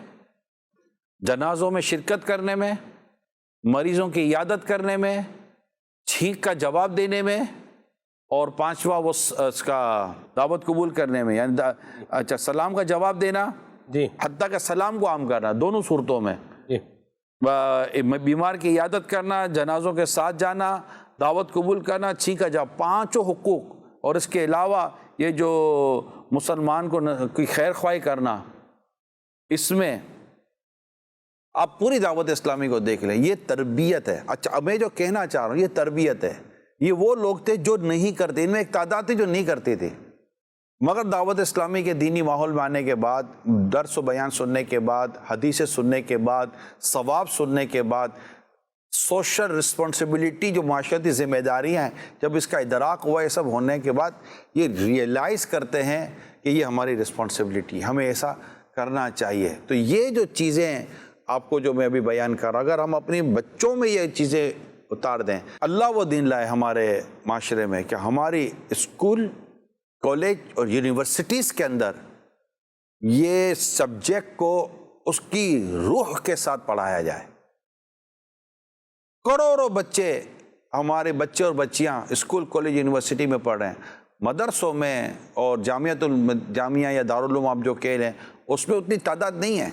جنازوں میں شرکت کرنے میں، مریضوں کی عیادت کرنے میں، چھینک کا جواب دینے میں، اور 5واں وہ اس کا دعوت قبول کرنے میں، یعنی اچھا سلام کا جواب دینا، حتیٰ کہ سلام کو عام کرنا، دونوں صورتوں میں، بیمار کی عیادت کرنا، جنازوں کے ساتھ جانا، دعوت قبول کرنا، چھینک کا جواب، 5 حقوق. اور اس کے علاوہ یہ جو مسلمان کو کوئی خیر خواہی کرنا، اس میں آپ پوری دعوت اسلامی کو دیکھ لیں، یہ تربیت ہے. اچھا میں جو کہنا چاہ رہا ہوں، یہ تربیت ہے. یہ وہ لوگ تھے جو نہیں کرتے، ان میں ایک تعداد تھی جو نہیں کرتی تھی، مگر دعوت اسلامی کے دینی ماحول میں آنے کے بعد، درس و بیان سننے کے بعد، حدیثیں سننے کے بعد، ثواب سننے کے بعد، سوشل رسپانسبلٹی جو معاشرتی ذمہ داریاں ہیں، جب اس کا ادراک ہوا، یہ سب ہونے کے بعد یہ ریئلائز کرتے ہیں کہ یہ ہماری رسپانسبلٹی، ہمیں ایسا کرنا چاہیے. تو یہ جو چیزیں آپ کو جو میں ابھی بیان کر رہا ہوں، اگر ہم اپنے بچوں میں یہ چیزیں اتار دیں، اللہ وہ دین لائے ہمارے معاشرے میں کہ ہماری اسکول، کالج اور یونیورسٹیز کے اندر یہ سبجیکٹ کو اس کی روح کے ساتھ پڑھایا جائے. کروڑوں بچے، ہمارے بچے اور بچیاں اسکول، کالج، یونیورسٹی میں پڑھ رہے ہیں، مدرسوں میں اور جامعہ یا دارالعلوم آپ جو کہہ رہے ہیں، اس میں اتنی تعداد نہیں ہے.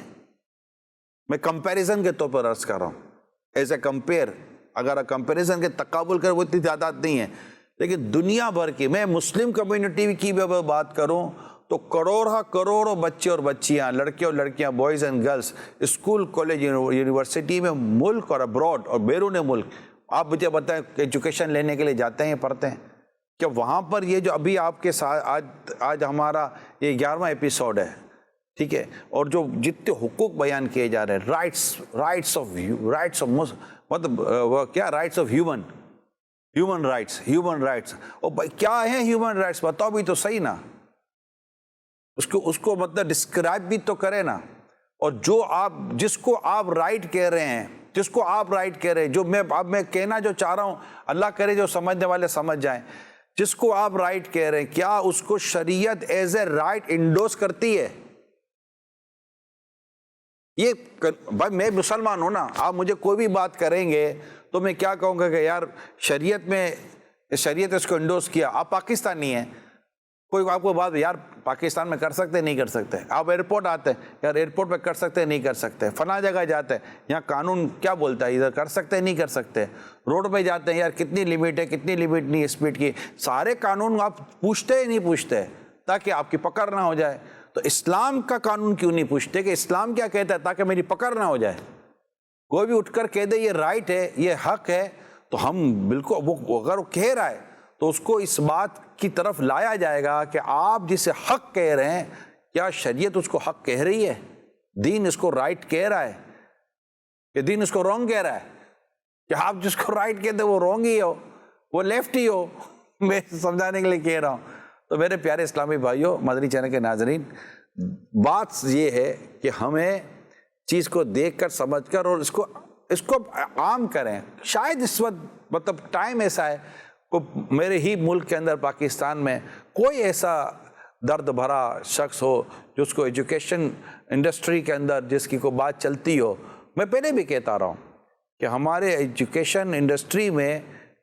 میں کمپیریزن کے طور پر عرض کر رہا ہوں، ایز اے کمپیئر اگر کمپیریزن کے تقابل کریں وہ اتنی تعداد نہیں ہے، لیکن دنیا بھر کی، میں مسلم کمیونٹی کی بھی بات کروں تو کروڑوں بچے اور بچیاں، لڑکے اور لڑکیاں، boys and girls, school, college, university میں، ملک اور ابراڈ اور بیرون ملک، آپ مجھے بتائیں ایجوکیشن لینے کے لیے جاتے ہیں، پڑھتے ہیں کہ وہاں پر یہ جو ابھی آپ کے ساتھ آج ہمارا یہ 11واں ایپیسوڈ ہے، ٹھیک ہے، اور جو جتنے حقوق بیان کیے جا رہے ہیں، رائٹس آف مطلب کیا رائٹس آف ہیومن رائٹس، اور کیا ہے ہیومن رائٹس بتاؤ بھی تو صحیح نا، اس کو مطلب ڈسکرائب بھی تو کرے نا، اور جس کو آپ رائٹ کہہ رہے ہیں، جو میں کہنا جو چاہ رہا ہوں، اللہ کرے جو سمجھنے والے سمجھ جائیں، جس کو آپ رائٹ کہہ رہے ہیں، کیا اس کو شریعت ایز اے رائٹ انڈوس کرتی ہے؟ یہ بھائی میں مسلمان ہوں نا، آپ مجھے کوئی بھی بات کریں گے تو میں کیا کہوں گا کہ یار شریعت اس کو انڈوس کیا، آپ پاکستانی ہیں، کوئی آپ کو بات یار پاکستان میں کر سکتے نہیں کر سکتے، آپ ایئرپورٹ آتے ہیں یار ایئرپورٹ پہ کر سکتے نہیں کر سکتے، فلاں جگہ جاتے ہیں یہاں قانون کیا بولتا ہے، ادھر کر سکتے نہیں کر سکتے، روڈ پہ جاتے ہیں یار کتنی لمٹ ہے کتنی لمٹ نہیں اسپیڈ کی، سارے قانون آپ پوچھتے ہی نہیں پوچھتے تاکہ آپ کی پکڑ نہ ہو جائے، تو اسلام کا قانون کیوں نہیں پوچھتے کہ اسلام کیا کہتا ہے تاکہ میری پکڑ نہ ہو جائے؟ کوئی بھی اٹھ کر کہہ دے یہ رائٹ ہے یہ حق ہے تو ہم بالکل اگر وہ کہہ رہا ہے تو اس کو اس بات کی طرف لایا جائے گا کہ آپ جسے حق کہہ رہے ہیں کیا شریعت اس کو حق کہہ رہی ہے، دین اس کو رائٹ کہہ رہا ہے کہ دین اس کو رونگ کہہ رہا ہے، کہ آپ جس کو رائٹ کہتے وہ رونگ ہی ہو، وہ لیفٹ ہی ہو، میں سمجھانے کے لیے کہہ رہا ہوں۔ تو میرے پیارے اسلامی بھائیوں، مدنی چینل کے ناظرین، بات یہ ہے کہ ہمیں چیز کو دیکھ کر سمجھ کر اور اس کو عام کریں۔ شاید اس وقت مطلب ٹائم ایسا ہے میرے ہی ملک کے اندر پاکستان میں کوئی ایسا درد بھرا شخص ہو جس کو ایجوکیشن انڈسٹری کے اندر جس کی کوئی بات چلتی ہو۔ میں پہلے بھی کہتا رہا ہوں کہ ہمارے ایجوکیشن انڈسٹری میں،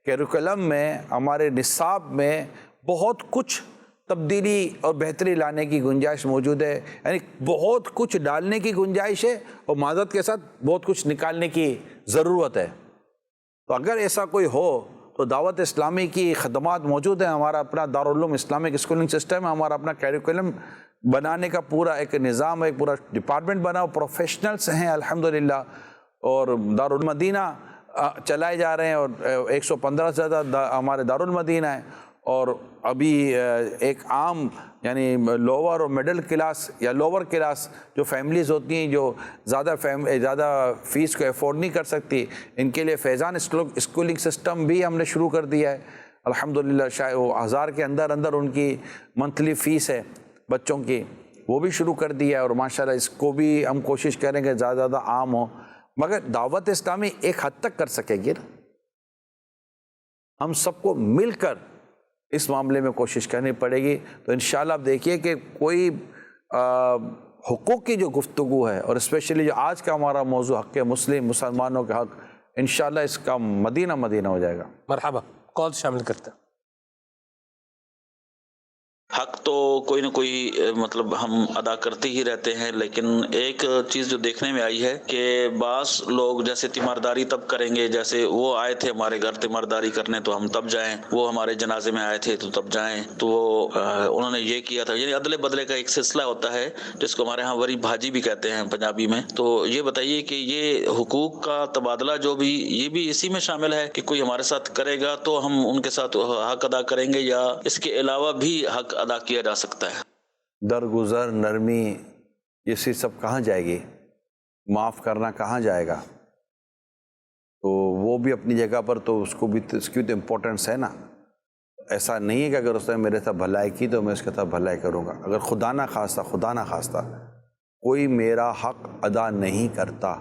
کیریکولم میں، ہمارے نصاب میں بہت کچھ تبدیلی اور بہتری لانے کی گنجائش موجود ہے، یعنی بہت کچھ ڈالنے کی گنجائش ہے اور معذرت کے ساتھ بہت کچھ نکالنے کی ضرورت ہے۔ تو اگر ایسا کوئی ہو تو دعوت اسلامی کی خدمات موجود ہیں، ہمارا اپنا دارالعلوم اسلامک اسکولنگ سسٹم ہے، ہمارا اپنا کیریکولم بنانے کا پورا ایک نظام ہے، پورا ڈپارٹمنٹ بنا، پروفیشنلز ہیں الحمدللہ، اور دارالمدینہ چلائے جا رہے ہیں، اور 115 سے زیادہ ہمارے دارالمدینہ ہیں، اور ابھی ایک عام یعنی لوور اور مڈل کلاس یا لوور کلاس جو فیملیز ہوتی ہیں جو زیادہ فیس کو افورڈ نہیں کر سکتی، ان کے لیے فیضان اسکولنگ سسٹم بھی ہم نے شروع کر دیا ہے الحمدللہ۔ شاید وہ 1000 کے اندر ان کی منتھلی فیس ہے بچوں کی، وہ بھی شروع کر دیا ہے، اور ماشاءاللہ اس کو بھی ہم کوشش کریں کہ زیادہ عام ہو، مگر دعوت اسلامی ایک حد تک کر سکے گی نا، ہم سب کو مل کر اس معاملے میں کوشش کرنی پڑے گی۔ تو انشاءاللہ آپ دیکھیے کہ کوئی حقوق کی جو گفتگو ہے، اور اسپیشلی جو آج کا ہمارا موضوع حق مسلمانوں کے حق، انشاءاللہ اس کا مدینہ ہو جائے گا۔ مرحبا، کال شامل کرتے ہیں۔ حق تو کوئی نہ کوئی مطلب ہم ادا کرتے ہی رہتے ہیں، لیکن ایک چیز جو دیکھنے میں آئی ہے کہ بعض لوگ جیسے تیمارداری تب کریں گے، جیسے وہ آئے تھے ہمارے گھر تیمارداری کرنے تو ہم تب جائیں، وہ ہمارے جنازے میں آئے تھے تو تب جائیں، تو انہوں نے یہ کیا تھا، یعنی عدلے بدلے کا ایک سلسلہ ہوتا ہے جس کو ہمارے ہاں وری بھاجی بھی کہتے ہیں پنجابی میں۔ تو یہ بتائیے کہ یہ حقوق کا تبادلہ جو بھی، یہ بھی اسی میں شامل ہے کہ کوئی ہمارے ساتھ کرے گا تو ہم ان کے ساتھ حق ادا کریں گے، یا اس کے علاوہ بھی حق ادا کیا جا سکتا ہے؟ درگزر، نرمی، یہ سب کہاں جائے گی؟ معاف کرنا کہاں جائے گا؟ تو وہ بھی اپنی جگہ پر، تو اس کی تو امپورٹنس ہے نا۔ ایسا نہیں ہے کہ اگر اس نے میرے ساتھ بھلائی کی تو میں اس کے ساتھ بھلائی کروں گا۔ اگر خدا نہ خواستہ کوئی میرا حق ادا نہیں کرتا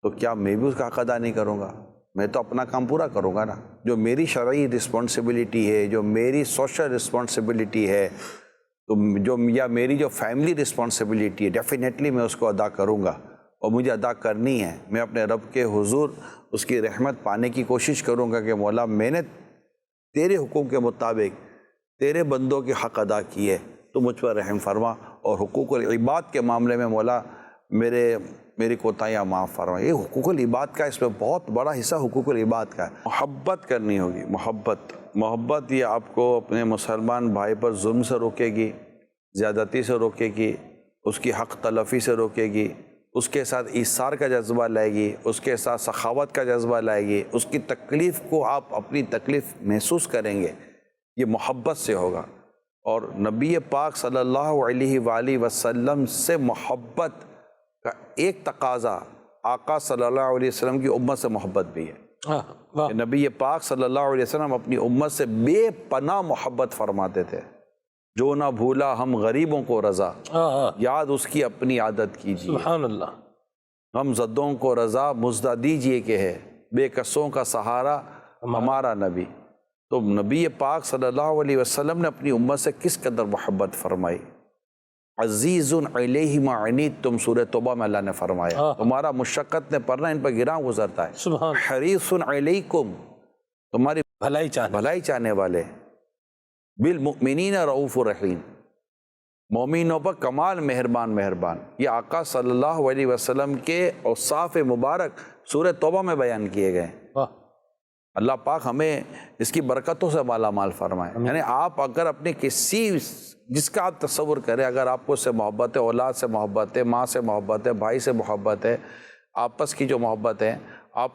تو کیا میں بھی اس کا حق ادا نہیں کروں گا؟ میں تو اپنا کام پورا کروں گا نا۔ جو میری شرعی رسپانسبلٹی ہے، جو میری سوشل رسپانسبلٹی ہے، تو یا میری جو فیملی رسپانسبلٹی ہے، ڈیفینیٹلی میں اس کو ادا کروں گا، اور مجھے ادا کرنی ہے۔ میں اپنے رب کے حضور اس کی رحمت پانے کی کوشش کروں گا کہ مولا میں نے تیرے حکم کے مطابق تیرے بندوں کے حق ادا کیے، تو مجھ پر رحم فرما، اور حقوق العباد کے معاملے میں مولا میری کوتاہیاں معاف فرمائے. یہ حقوق العباد کا اس میں بہت بڑا حصہ حقوق العباد کا ہے. محبت کرنی ہوگی. محبت یہ آپ کو اپنے مسلمان بھائی پر ظلم سے روکے گی، زیادتی سے روکے گی، اس کی حق تلفی سے روکے گی، اس کے ساتھ ایثار کا جذبہ لائے گی، اس کے ساتھ سخاوت کا جذبہ لائے گی، اس کی تکلیف کو آپ اپنی تکلیف محسوس کریں گے. یہ محبت سے ہوگا. اور نبی پاک صلی اللہ علیہ وآلہ وسلم سے محبت کا ایک تقاضا آقا صلی اللہ علیہ وسلم کی امت سے محبت بھی ہے. کہ نبی پاک صلی اللہ علیہ وسلم اپنی امت سے بے پناہ محبت فرماتے تھے. جو نہ بھولا ہم غریبوں کو رضا، یاد اس کی اپنی عادت کیجیے. سبحان اللہ. ہم زدوں کو رضا مزدہ دیجیے کہ ہے، بے کسوں کا سہارا ہمارا نبی. تو نبی پاک صلی اللہ علیہ وسلم نے اپنی امت سے کس قدر محبت فرمائی. عزیز علیہ ما عنیتم سورہ توبہ میں اللہ نے فرمایا تمہارا مشقت نے پڑنا ان پر گراں گزرتا ہے. سبحان. حریص علیکم تمہاری بھلائی چاہنے والے. بالمؤمنین رؤوف الرحیم مومنوں پر کمال مہربان. یہ آقا صلی اللہ علیہ وسلم کے اوصاف مبارک سورہ توبہ میں بیان کیے گئے. اللہ پاک ہمیں اس کی برکتوں سے مالا مال فرمائے. یعنی آپ اگر اپنے کسی جس کا آپ تصور کریں، اگر آپ کو اس سے محبت ہے، اولاد سے محبت ہے، ماں سے محبت ہے، بھائی سے محبت ہے، آپس کی جو محبت ہے، آپ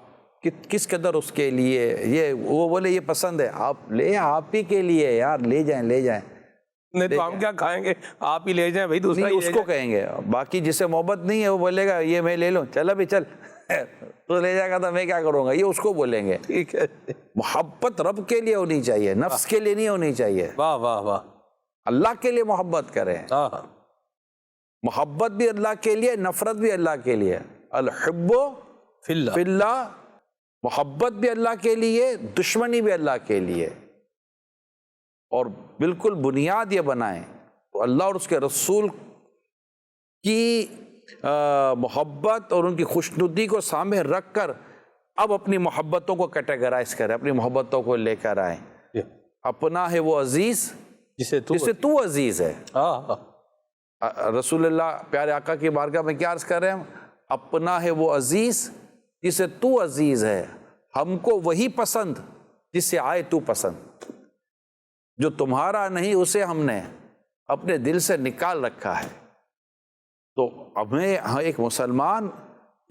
کس قدر اس کے لیے یہ وہ بولے یہ پسند ہے، آپ ہی کے لیے یار لے جائیں. نہیں تو ہم کیا کھائیں گے، آپ ہی لے جائیں بھائی. دوسرا نہیں، اس کو کہیں گے. باقی جسے محبت نہیں ہے وہ بولے گا یہ میں لے لوں، چل ابھی چل تو لے جائے گا تو میں کیا کروں گا، یہ اس کو بولیں گے. ٹھیک ہے. محبت رب کے لیے ہونی چاہیے، نفس کے لیے نہیں ہونی چاہیے. واہ واہ واہ. اللہ کے لیے محبت کریں. محبت بھی اللہ کے لیے، نفرت بھی اللہ کے لیے. الحب فی اللہ، محبت بھی اللہ کے لیے، دشمنی بھی اللہ کے لیے. اور بالکل بنیاد یہ بنائیں تو اللہ اور اس کے رسول کی محبت اور ان کی خوشنودی کو سامنے رکھ کر اب اپنی محبتوں کو کیٹیگرائز کریں، اپنی محبتوں کو لے کر آئیں. اپنا ہے وہ عزیز جسے تو عزیز ہے. رسول اللہ پیارے آقا کی بارگاہ میں کیا عرض کر رہے ہیں؟ اپنا ہے وہ عزیز جسے تو عزیز ہے، ہم کو وہی پسند جس سے آئے تو پسند. جو تمہارا نہیں اسے ہم نے اپنے دل سے نکال رکھا ہے. تو ہمیں ایک مسلمان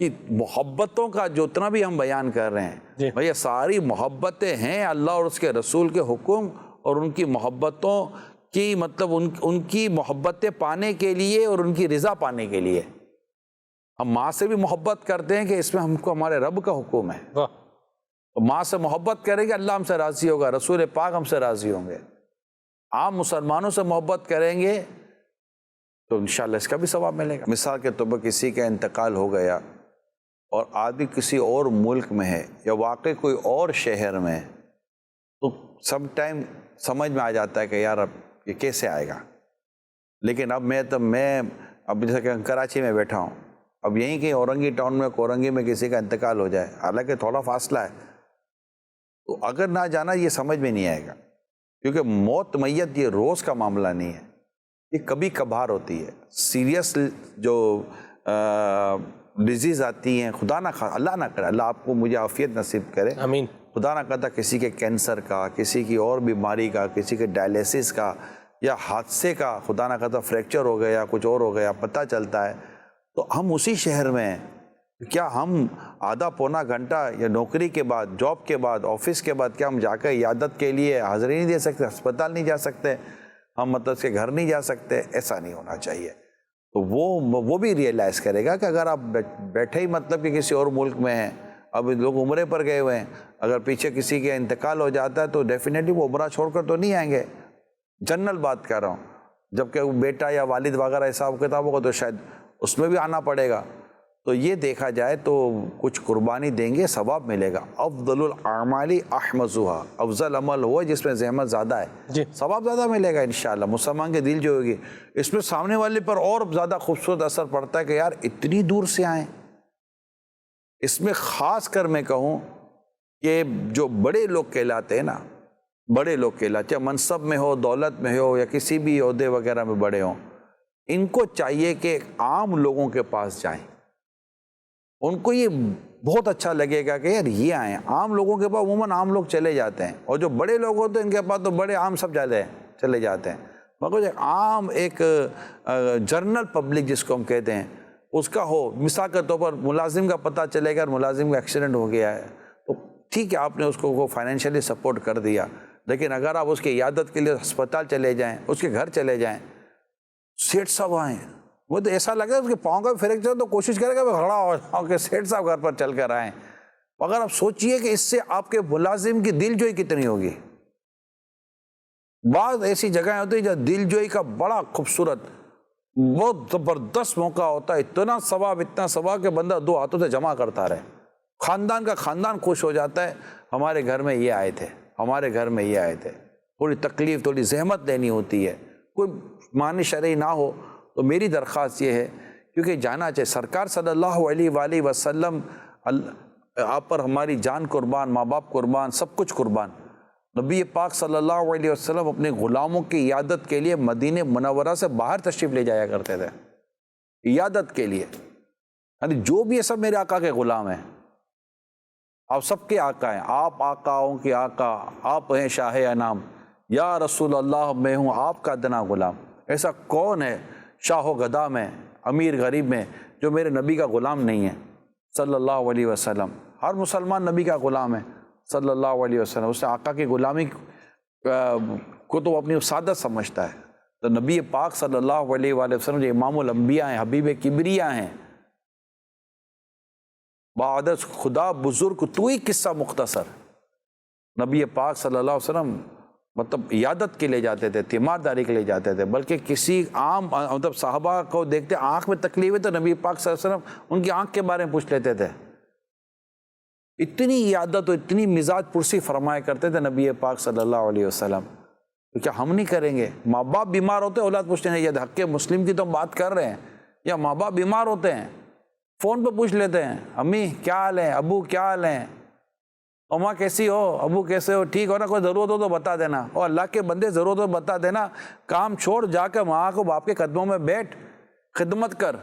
کی محبتوں کا جتنا بھی ہم بیان کر رہے ہیں بھئی یہ ساری محبتیں ہیں اللہ اور اس کے رسول کے حکم اور ان کی محبتوں کی مطلب ان کی محبتیں پانے کے لیے اور ان کی رضا پانے کے لیے. ہم ماں سے بھی محبت کرتے ہیں کہ اس میں ہم کو ہمارے رب کا حکم ہے. ماں سے محبت کریں گے اللہ ہم سے راضی ہوگا، رسول پاک ہم سے راضی ہوں گے. عام مسلمانوں سے محبت کریں گے تو انشاءاللہ اس کا بھی ثواب ملے گا. مثال کے طور پر کسی کا انتقال ہو گیا اور آدمی کسی اور ملک میں ہے یا واقعی کوئی اور شہر میں ہے تو سم ٹائم سمجھ میں آ جاتا ہے کہ یار اب یہ کیسے آئے گا. لیکن اب میں جیسے کہ کراچی میں بیٹھا ہوں، اب یہیں کہ اورنگی ٹاؤن میں کورنگی میں کسی کا انتقال ہو جائے، حالانکہ تھوڑا فاصلہ ہے، تو اگر نہ جانا یہ سمجھ میں نہیں آئے گا. کیونکہ موت میت یہ روز کا معاملہ نہیں ہے، یہ کبھی کبھار ہوتی ہے. سیریس جو ڈیزیز آتی ہیں، خدا نہ اللہ نہ کرے، اللہ آپ کو مجھے عافیت نصیب کرے، آمین. خدا نہ کرتا کسی کے کینسر کا، کسی کی اور بیماری کا، کسی کے ڈائلیسس کا یا حادثے کا، خدا نہ کرتا فریکچر ہو گیا، کچھ اور ہو گیا، پتہ چلتا ہے تو ہم اسی شہر میں ہیں. کیا ہم آدھا پونا گھنٹہ یا نوکری کے بعد، جاب کے بعد، آفس کے بعد کیا ہم جا کر عیادت کے لیے حاضری نہیں دے سکتے، ہسپتال نہیں جا سکتے، ہم مطلب اس کے گھر نہیں جا سکتے؟ ایسا نہیں ہونا چاہیے. تو وہ بھی ریئلائز کرے گا کہ اگر آپ بیٹھے ہی مطلب کہ کسی اور ملک میں ہیں، اب لوگ عمرے پر گئے ہوئے ہیں، اگر پیچھے کسی کے انتقال ہو جاتا ہے تو ڈیفینیٹلی وہ عمرہ چھوڑ کر تو نہیں آئیں گے. جنرل بات کر رہا ہوں، جبکہ وہ بیٹا یا والد وغیرہ حساب کتاب ہوگا تو شاید اس میں بھی آنا پڑے گا. تو یہ دیکھا جائے تو کچھ قربانی دیں گے، ثواب ملے گا. افضل الاعمال احمزها، افضل عمل ہوا جس میں زحمت زیادہ ہے، ثواب زیادہ ملے گا انشاءاللہ. مسلمان کے دل جو ہوگی اس میں سامنے والے پر اور زیادہ خوبصورت اثر پڑتا ہے کہ یار اتنی دور سے آئیں. اس میں خاص کر میں کہوں کہ جو بڑے لوگ کہلاتے ہیں نا، بڑے لوگ کہلاتے ہیں، منصب میں ہو، دولت میں ہو یا کسی بھی عہدے وغیرہ میں بڑے ہوں، ان کو چاہیے کہ عام لوگوں کے پاس جائیں. ان کو یہ بہت اچھا لگے گا کہ یار یہ آئیں. عام لوگوں کے پاس عموماً عام لوگ چلے جاتے ہیں, اور جو بڑے لوگ ہوتے ہیں ان کے پاس تو بڑے عام سب چلے جاتے ہیں, مگر ایک عام ایک جنرل پبلک جس کو ہم کہتے ہیں اس کا ہو. مثال کے طور پر ملازم کا پتہ چلے گا ملازم کا ایکسیڈنٹ ہو گیا ہے تو ٹھیک ہے آپ نے اس کو فائنینشلی سپورٹ کر دیا, لیکن اگر آپ اس کی عیادت کے لیے ہسپتال چلے جائیں, اس کے گھر چلے جائیں, سیٹھ صاحب آئیں, وہ تو ایسا لگے اس کے پاؤں کا فریکچر تو کوشش کرے گا وہ کھڑا ہو جاؤ کہ سیٹھ صاحب گھر پر چل کر آئیں. اگر آپ سوچئے کہ اس سے آپ کے ملازم کی دل جوئی کتنی ہوگی. بعض ایسی جگہیں ہوتی ہیں جہاں دل جوئی کا بڑا خوبصورت بہت زبردست موقع ہوتا ہے, اتنا ثواب کہ بندہ 2 ہاتھوں سے جمع کرتا رہے, خاندان کا خاندان خوش ہو جاتا ہے. ہمارے گھر میں یہ آئے تھے, تھوڑی تکلیف تھوڑی زحمت لینی ہوتی ہے, کوئی معنی شرعی نہ ہو تو میری درخواست یہ ہے کیونکہ جانا چاہیے. سرکار صلی اللہ علیہ وآلہ وسلم آپ پر ہماری جان قربان, ماں باپ قربان, سب کچھ قربان. نبی پاک صلی اللہ علیہ وسلم اپنے غلاموں کی عیادت کے لیے مدینہ منورہ سے باہر تشریف لے جایا کرتے تھے عیادت کے لیے. یعنی جو بھی یہ سب میرے آقا کے غلام ہیں, آپ سب کے آقا ہیں, آپ آقاؤں کے آقا, آپ ہیں شاہ انام. یا رسول اللہ میں ہوں آپ کا ادنا غلام. ایسا کون ہے شاہ و گدا میں, امیر غریب میں جو میرے نبی کا غلام نہیں ہے صلی اللہ علیہ وسلم. ہر مسلمان نبی کا غلام ہے صلی اللہ علیہ وسلم. اس نے آقا کی غلامی کو تو اپنی سعادت سمجھتا ہے. تو نبی پاک صلی اللہ علیہ وآلہ وسلم جو امام الانبیاء ہیں, حبیب کبریا ہیں, بعد خدا بزرگ تو ہی قصہ مختصر. نبی پاک صلی اللہ علیہ وسلم مطلب عیادت کے لے جاتے تھے, تیمارداری کے لے جاتے تھے, بلکہ کسی عام مطلب صحابہ کو دیکھتے آنکھ میں تکلیف ہے تو نبی پاک صلی اللہ علیہ وسلم ان کی آنکھ کے بارے میں پوچھ لیتے تھے. اتنی عیادت و اتنی مزاج پرسی فرمایا کرتے تھے نبی پاک صلی اللہ علیہ وسلم. تو کیا ہم نہیں کریں گے؟ ماں باپ بیمار ہوتے اولاد پوچھتے ہیں, یہ حق مسلم کی تو ہم بات کر رہے ہیں, یا ماں باپ بیمار ہوتے ہیں فون پہ پوچھ لیتے ہیں, امی کیا حال ہے, ابو کیا حال ہیں, اماں کیسی ہو, ابو کیسے ہو, ٹھیک ہو نا, کوئی ضرورت ہو تو بتا دینا. اور اللہ کے بندے ضرورت ہو بتا دینا, کام چھوڑ جا کے ماں کو باپ کے قدموں میں بیٹھ, خدمت کر.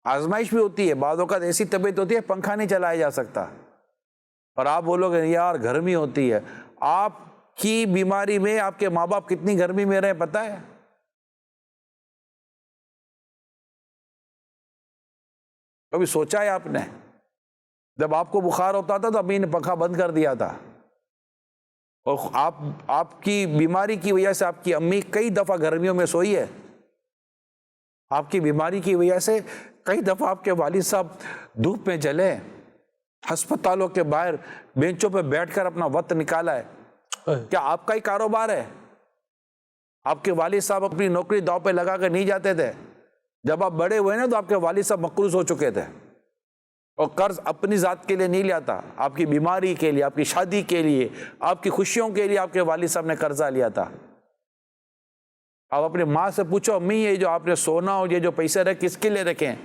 آزمائش بھی ہوتی ہے, بعض اوقات ایسی طبیعت ہوتی ہے پنکھا نہیں چلایا جا سکتا, اور آپ بولو گے یار گرمی ہوتی ہے. آپ کی بیماری میں آپ کے ماں باپ کتنی گرمی میں رہے پتہ ہے؟ کبھی سوچا ہے آپ نے؟ جب آپ کو بخار ہوتا تھا تو امی نے پنکھا بند کر دیا تھا, اور آپ کی بیماری کی وجہ سے آپ کی امی کئی دفعہ گرمیوں میں سوئی ہے. آپ کی بیماری کی وجہ سے کئی دفعہ آپ کے والد صاحب دھوپ میں جلے, ہسپتالوں کے باہر بینچوں پہ بیٹھ کر اپنا وقت نکالا ہے. کیا آپ کا ہی کاروبار ہے؟ آپ کے والد صاحب اپنی نوکری داؤ پہ لگا کر نہیں جاتے تھے. جب آپ بڑے ہوئے نا تو آپ کے والد صاحب مقروض ہو چکے تھے, اور قرض اپنی ذات کے لیے نہیں لیا تھا, آپ کی بیماری کے لیے, آپ کی شادی کے لیے, آپ کی خوشیوں کے لیے آپ کے والد صاحب نے قرضہ لیا تھا. آپ اپنی ماں سے پوچھو, امی یہ جو آپ نے سونا اور یہ جو پیسے رکھے کس کے لیے رکھیں,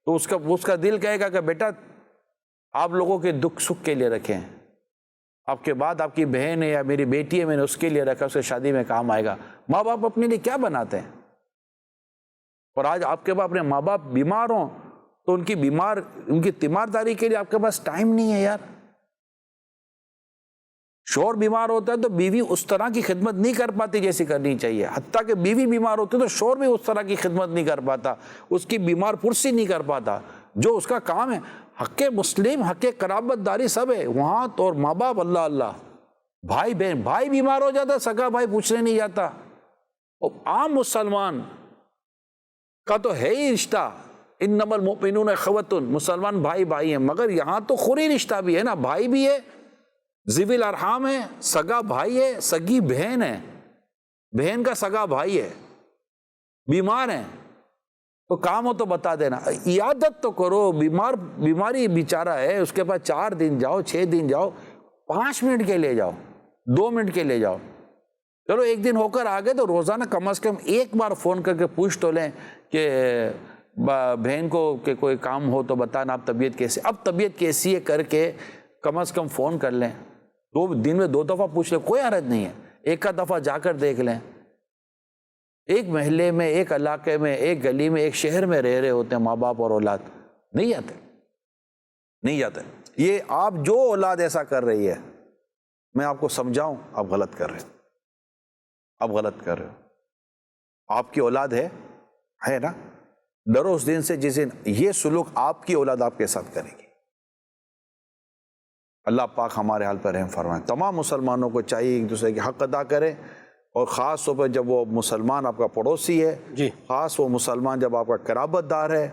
تو اس کا دل کہے گا کہ بیٹا آپ لوگوں کے دکھ سکھ کے لیے رکھیں, آپ کے بعد آپ کی بہن ہے یا میری بیٹی ہے میں نے اس کے لیے رکھا, اس کے شادی میں کام آئے گا. ماں باپ اپنے لیے کیا بناتے ہیں؟ اور آج آپ کے پاس اپنے ماں باپ بیمار ہوں تو ان کی تیمارداری کے لیے آپ کے پاس ٹائم نہیں ہے یار. شوہر بیمار ہوتا ہے تو بیوی اس طرح کی خدمت نہیں کر پاتی جیسی کرنی چاہیے, حتیٰ کہ بیوی بیمار ہوتی ہے تو شوہر بھی اس طرح کی خدمت نہیں کر پاتا, اس کی بیمار پرسی نہیں کر پاتا جو اس کا کام ہے. حق مسلم, حق قرابت داری سب ہے وہاں تو, اور ماں باپ اللہ اللہ, بھائی بہن, بھائی بیمار ہو جاتا سگا بھائی پوچھنے نہیں جاتا. اور عام مسلمان کا تو ہے ہی رشتہ, انما المؤمنون اخوۃ, مسلمان بھائی بھائی ہیں, مگر یہاں تو خوری رشتہ بھی ہے نا, بھائی بھی ہے, ذوی الارحام ہے, سگا بھائی ہے, سگی بہن ہے, بہن کا سگا بھائی ہے, بیمار ہیں تو کام ہو تو بتا دینا, عیادت تو کرو. بیماری بیچارہ ہے, اس کے پاس 4 دن جاؤ, 6 دن جاؤ, 5 منٹ کے لے جاؤ, 2 منٹ کے لے جاؤ. چلو ایک دن ہو کر آگے تو روزانہ کم از کم ایک بار فون کر کے پوچھ تو لیں کہ بہن کو کہ کوئی کام ہو تو بتانا, اب طبیعت کیسی, اب طبیعت کیسی ہے کر کے کم از کم فون کر لیں. 2 دن میں 2 دفعہ پوچھ لیں, کوئی حرج نہیں ہے, ایک کا دفعہ جا کر دیکھ لیں. ایک محلے میں، ایک علاقے میں، ایک گلی میں، ایک شہر میں رہ رہے ہوتے ہیں ماں باپ اور اولاد، نہیں جاتے، نہیں جاتے۔ یہ آپ جو اولاد ایسا کر رہی ہے، میں آپ کو سمجھاؤں، آپ غلط کر رہے ہو، آپ غلط کر رہے ہو۔ آپ کی اولاد ہے نا، ڈرو اس دن سے جس دن یہ سلوک آپ کی اولاد آپ کے ساتھ کرے گی۔ اللہ پاک ہمارے حال پر رحم فرمائے۔ تمام مسلمانوں کو چاہیے ایک دوسرے کے حق ادا کرے، اور خاص طور پر جب وہ مسلمان آپ کا پڑوسی ہے، جی، خاص وہ مسلمان جب آپ کا قرابت دار ہے،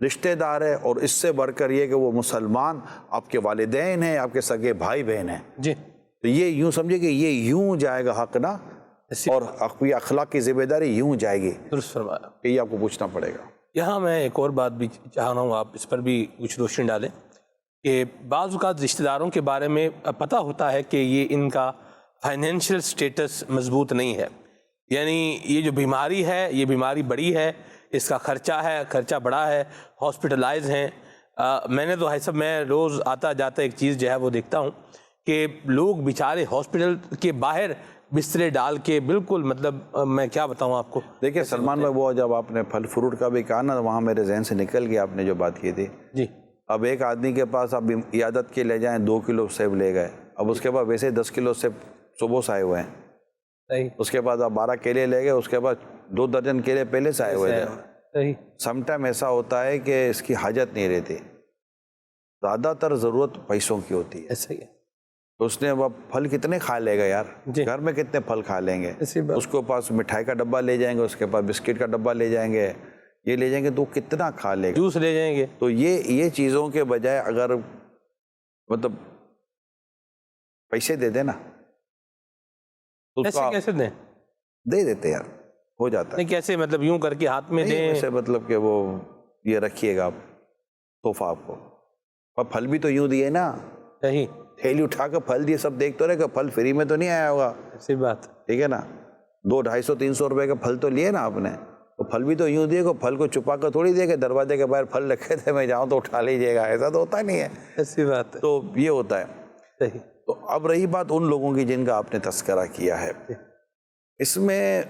رشتہ دار ہے، اور اس سے بڑھ کر یہ کہ وہ مسلمان آپ کے والدین ہیں، آپ کے سگے بھائی بہن ہیں، جی، تو یہ یوں سمجھے کہ یہ یوں جائے گا حق نا، اور اخلاق کی ذمہ داری یوں جائے گی درست فرمایا۔ کہ یہ آپ کو پوچھنا پڑے گا۔ یہاں میں ایک اور بات بھی چاہ رہا ہوں، آپ اس پر بھی کچھ روشنی ڈالیں کہ بعض اوقات رشتہ داروں کے بارے میں پتہ ہوتا ہے کہ یہ ان کا فائنینشیل سٹیٹس مضبوط نہیں ہے، یعنی یہ جو بیماری ہے یہ بیماری بڑی ہے، اس کا خرچہ بڑا ہے، ہاسپٹلائز ہیں۔ میں نے تو ہے سب، میں روز آتا جاتا ایک چیز جو ہے وہ دیکھتا ہوں کہ لوگ بیچارے ہاسپٹل کے باہر بسترے ڈال کے بالکل، مطلب میں کیا بتاؤں آپ کو۔ دیکھیں سلمان بھائی، وہ جب آپ نے پھل فروٹ کا بھی کہا نا، وہاں میرے ذہن سے نکل گیا آپ نے جو بات کی تھی۔ جی، اب ایک آدمی کے پاس اب عیادت کے لے جائیں 2 کلو سیب لے گئے، اب اس کے بعد ویسے 10 کلو سیب صبح سے آئے ہوئے ہیں، صحیح، اس کے بعد آپ 12 کیلے لے گئے، اس کے بعد 2 درجن کیلے پہلے سے آئے ہوئے تھے۔ صحیح، سم ٹائم ایسا ہوتا ہے کہ اس کی حاجت نہیں رہتی، زیادہ تر ضرورت پیسوں کی ہوتی ہے، ایسا ہی ہے، تو اس نے وہ پھل کتنے کھا لے گا یار، جی، گھر میں کتنے پھل کھا لیں گے، ایسی بات، اس کو پاس مٹھائی کا ڈبہ لے جائیں گے، اس کے پاس بسکٹ کا ڈبہ لے جائیں گے، یہ لے جائیں گے، تو وہ کتنا کھا لے گا۔ جوس لے جائیں گے، تو یہ چیزوں کے بجائے اگر مطلب پیسے دے دے نا، تو اس ایسے کا کیسے دیں؟ دے دیتے یار، ہو جاتا ہے۔ نہیں کیسے، مطلب یوں کر کے ہاتھ میں نہیں، دیں؟ ویسے مطلب کہ وہ یہ رکھیے گا آپ تحفہ آپ کو، اور پھل بھی تو یوں دیے نا، صحیح، تھیلی اٹھا کے پھل دیے، سب دیکھ تو رہے کہ پھل فری میں تو نہیں آیا ہوگا، ایسی بات، ٹھیک ہے نا، 200-250-300 روپے کے پھل تو لیے نا آپ نے، تو پھل بھی تو یوں دیے کہ پھل کو چھپا کر تھوڑی دے کہ دروازے کے باہر پھل رکھے تھے، میں جاؤں تو اٹھا لیجیے گا، ایسا تو ہوتا نہیں ہے، ایسی بات ہے، تو یہ ہوتا ہے۔ صحیح، تو اب رہی بات ان لوگوں کی جن کا آپ نے تذکرہ کیا ہے، اس میں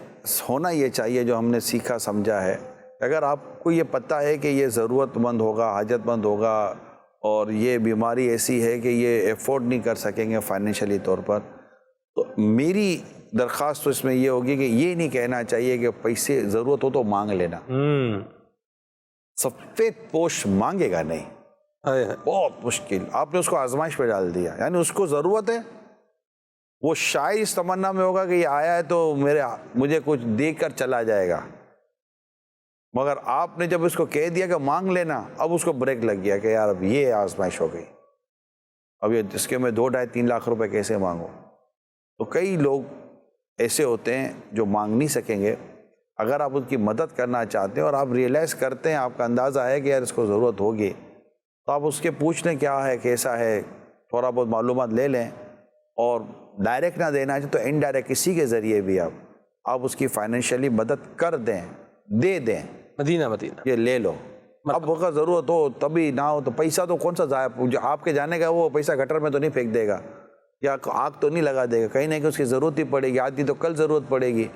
ہونا یہ چاہیے جو ہم نے سیکھا سمجھا ہے، اگر آپ کو یہ پتہ ہے کہ یہ ضرورت مند ہوگا، حاجت مند ہوگا، اور یہ بیماری ایسی ہے کہ یہ ایفورڈ نہیں کر سکیں گے فائنینشلی طور پر، تو میری درخواست تو اس میں یہ ہوگی کہ یہ نہیں کہنا چاہیے کہ پیسے ضرورت ہو تو مانگ لینا، سفید پوش مانگے گا نہیں، بہت مشکل، آپ نے اس کو آزمائش پہ ڈال دیا، یعنی اس کو ضرورت ہے، وہ شاید اس تمنا میں ہوگا کہ یہ آیا ہے تو مجھے کچھ دے کر چلا جائے گا، مگر آپ نے جب اس کو کہہ دیا کہ مانگ لینا، اب اس کو بریک لگ گیا کہ یار اب یہ آزمائش ہو گئی، اب یہ جس کے میں 2-2.5-3 لاکھ روپے کیسے مانگوں۔ تو کئی لوگ ایسے ہوتے ہیں جو مانگ نہیں سکیں گے، اگر آپ ان کی مدد کرنا چاہتے ہیں اور آپ ریئلائز کرتے ہیں، آپ کا اندازہ ہے کہ یار اس کو ضرورت ہوگی، تو آپ اس کے پوچھ لیں کیا ہے، کیسا ہے، تھوڑا بہت معلومات لے لیں، اور ڈائریکٹ نہ دینا چاہے تو انڈائریکٹ کسی کے ذریعے بھی آپ اس کی فائنینشلی مدد کر دیں، دے دیں، مدینہ یہ لے لو، اب اگر ضرورت ہو تبھی، نہ ہو تو پیسہ تو کون سا ضائع، جو آپ کے جانے کا وہ پیسہ گٹر میں تو نہیں پھینک دے گا، یا آگ تو نہیں لگا دے گا، کہیں نہ کہیں اس کی ضرورت ہی پڑے گی، آج نہیں تو کل ضرورت پڑے گی،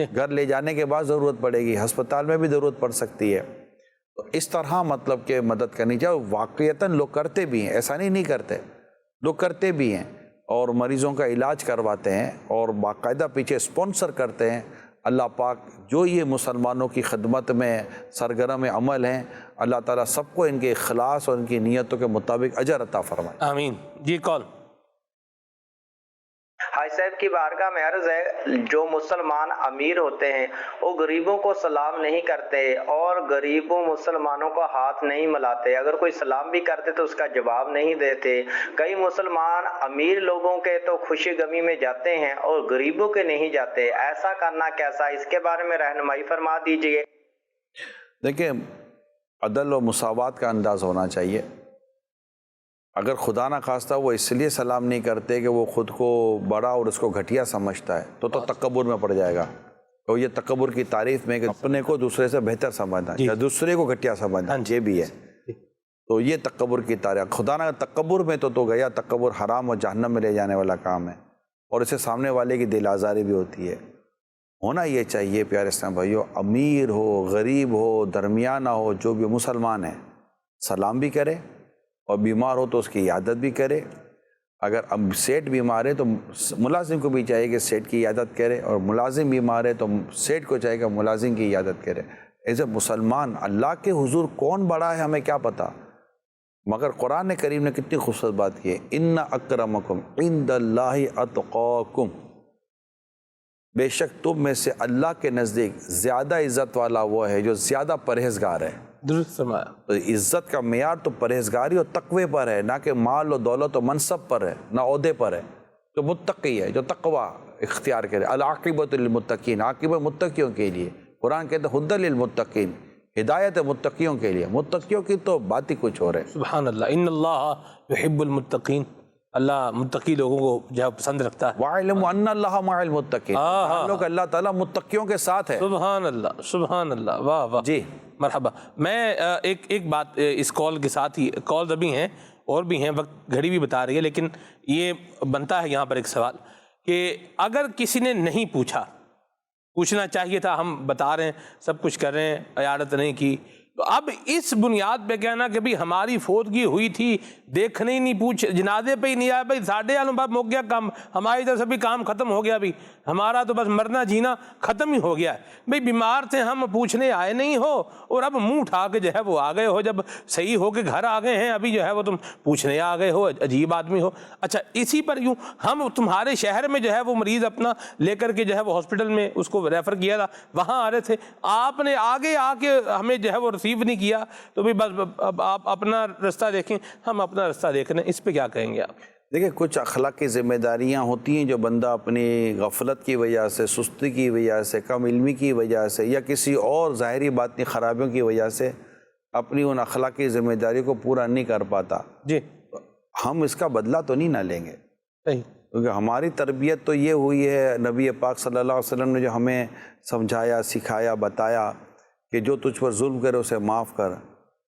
گھر لے جانے کے بعد ضرورت پڑے گی، ہسپتال میں بھی ضرورت پڑ سکتی ہے، تو اس طرح مطلب کہ مدد کرنی چاہیے، واقعتاً لوگ کرتے بھی ہیں، ایسا نہیں کرتے، لوگ کرتے بھی ہیں، اور مریضوں کا علاج کرواتے ہیں، اور باقاعدہ پیچھے اسپانسر کرتے ہیں۔ اللہ پاک جو یہ مسلمانوں کی خدمت میں سرگرم عمل ہیں، اللہ تعالیٰ سب کو ان کے اخلاص اور ان کی نیتوں کے مطابق اجر عطا فرمائے، آمین۔ جی کال۔ حاج صاحب کی بارگاہ میں عرض ہے، جو مسلمان امیر ہوتے ہیں وہ غریبوں کو سلام نہیں کرتے اور غریبوں مسلمانوں کو ہاتھ نہیں ملاتے، اگر کوئی سلام بھی کرتے تو اس کا جواب نہیں دیتے۔ کئی مسلمان امیر لوگوں کے تو خوشی غمی میں جاتے ہیں اور غریبوں کے نہیں جاتے، ایسا کرنا کیسا، اس کے بارے میں رہنمائی فرما دیجئے۔ دیکھیں، عدل و مساوات کا انداز ہونا چاہیے، اگر خدا نہ خواستہ وہ اس لیے سلام نہیں کرتے کہ وہ خود کو بڑا اور اس کو گھٹیا سمجھتا ہے تو تکبر میں پڑ جائے گا، تو یہ تکبر کی تعریف میں کہ اپنے کو دوسرے سے بہتر سمجھنا یا دوسرے کو گھٹیا سمجھنا، یہ بھی ہے، تو یہ تکبر کی تعریف، خدا نہ تکبر میں تو گیا، تکبر حرام اور جہنم میں لے جانے والا کام ہے، اور اسے سامنے والے کی دل آزاری بھی ہوتی ہے۔ ہونا یہ چاہیے پیارے اسلام بھائیو، امیر ہو غریب ہو درمیانہ ہو جو بھی مسلمان ہے سلام بھی کرے، اور بیمار ہو تو اس کی عیادت بھی کرے۔ اگر اب سیٹ بیمار ہے تو ملازم کو بھی چاہیے کہ سیٹ کی عیادت کرے، اور ملازم بیمار ہے تو سیٹ کو چاہیے کہ ملازم کی عیادت کرے۔ ایسے مسلمان اللہ کے حضور کون بڑا ہے ہمیں کیا پتہ، مگر قرآن کریم نے کتنی خوبصورت بات کی ہے، ان اکرمکم عند اللہ اتقاکم، بے شک تم میں سے اللہ کے نزدیک زیادہ عزت والا وہ ہے جو زیادہ پرہیزگار ہے۔ درست فرمایا۔ تو عزت کا معیار تو پرہیزگاری اور تقوی پر ہے، نہ کہ مال و دولت و منصب پر ہے، نہ عہدے پر ہے۔ جو متقی ہے، جو تقوی اختیار کرے، العاقبۃ للمتقین، عاقبت متقیوں کے لیے، قرآن کہتے ہیں ھدی للمتقین، ہدایت متقیوں کے لیے۔ متقیوں کی تو بات ہی کچھ اور ہے۔ سبحان اللہ، ان اللہ یحب المتقین، اللہ متقی لوگوں کو جو پسند رکھتا ہے۔ وَاعْلَمُوا أَنَّ اللَّهَ مَعَ الْمُتَّقِينَ، جان لو کہ اللہ تعالیٰ متقیوں کے ساتھ ہے۔ سبحان اللہ، سبحان اللہ، واہ واہ، جی مرحبا۔ میں ایک بات اس کال کے ساتھ ہی، کال ابھی ہیں اور بھی ہیں، وقت گھڑی بھی بتا رہی ہے، لیکن یہ بنتا ہے یہاں پر ایک سوال کہ اگر کسی نے نہیں پوچھنا چاہیے تھا، ہم بتا رہے ہیں سب کچھ کر رہے ہیں، عیادت نہیں کی، تو اب اس بنیاد پہ کہنا کہ بھی ہماری فوتگی ہوئی تھی، دیکھنے ہی نہیں، پوچھ جنازے پہ ہی نہیں آیا، بھائی ساڑھے علم باب ہو گیا کام، ہماری طرف سے بھی کام ختم ہو گیا، بھی ہمارا تو بس مرنا جینا ختم ہی ہو گیا ہے، بھئی بیمار تھے ہم پوچھنے آئے نہیں ہو، اور اب منہ اٹھا کے جو ہے وہ آ گئے ہو، جب صحیح ہو کے گھر آ گئے ہیں ابھی جو ہے وہ تم پوچھنے آ گئے ہو، عجیب آدمی ہو۔ اچھا اسی پر یوں ہم تمہارے شہر میں جو ہے وہ مریض اپنا لے کر کے جو ہے وہ ہاسپٹل میں اس کو ریفر کیا تھا، وہاں آ رہے تھے، آپ نے آگے آ کے ہمیں جو ہے وہ ریسیو نہیں کیا، تو بھی بس اب آپ اپنا رستہ دیکھیں، ہم اپنا رستہ دیکھ رہے ہیں، اس پہ کیا کہیں گے آپ؟ دیکھیں کچھ اخلاقی ذمہ داریاں ہوتی ہیں جو بندہ اپنی غفلت کی وجہ سے، سستی کی وجہ سے، کم علمی کی وجہ سے، یا کسی اور ظاہری باطنی خرابیوں کی وجہ سے اپنی ان اخلاقی ذمہ داریوں کو پورا نہیں کر پاتا۔ جی، ہم اس کا بدلہ تو نہیں نہ لیں گے، صحیح، کیونکہ ہماری تربیت تو یہ ہوئی ہے، نبی پاک صلی اللہ علیہ وسلم نے جو ہمیں سمجھایا، سکھایا، بتایا کہ جو تجھ پر ظلم کرے اسے معاف کر،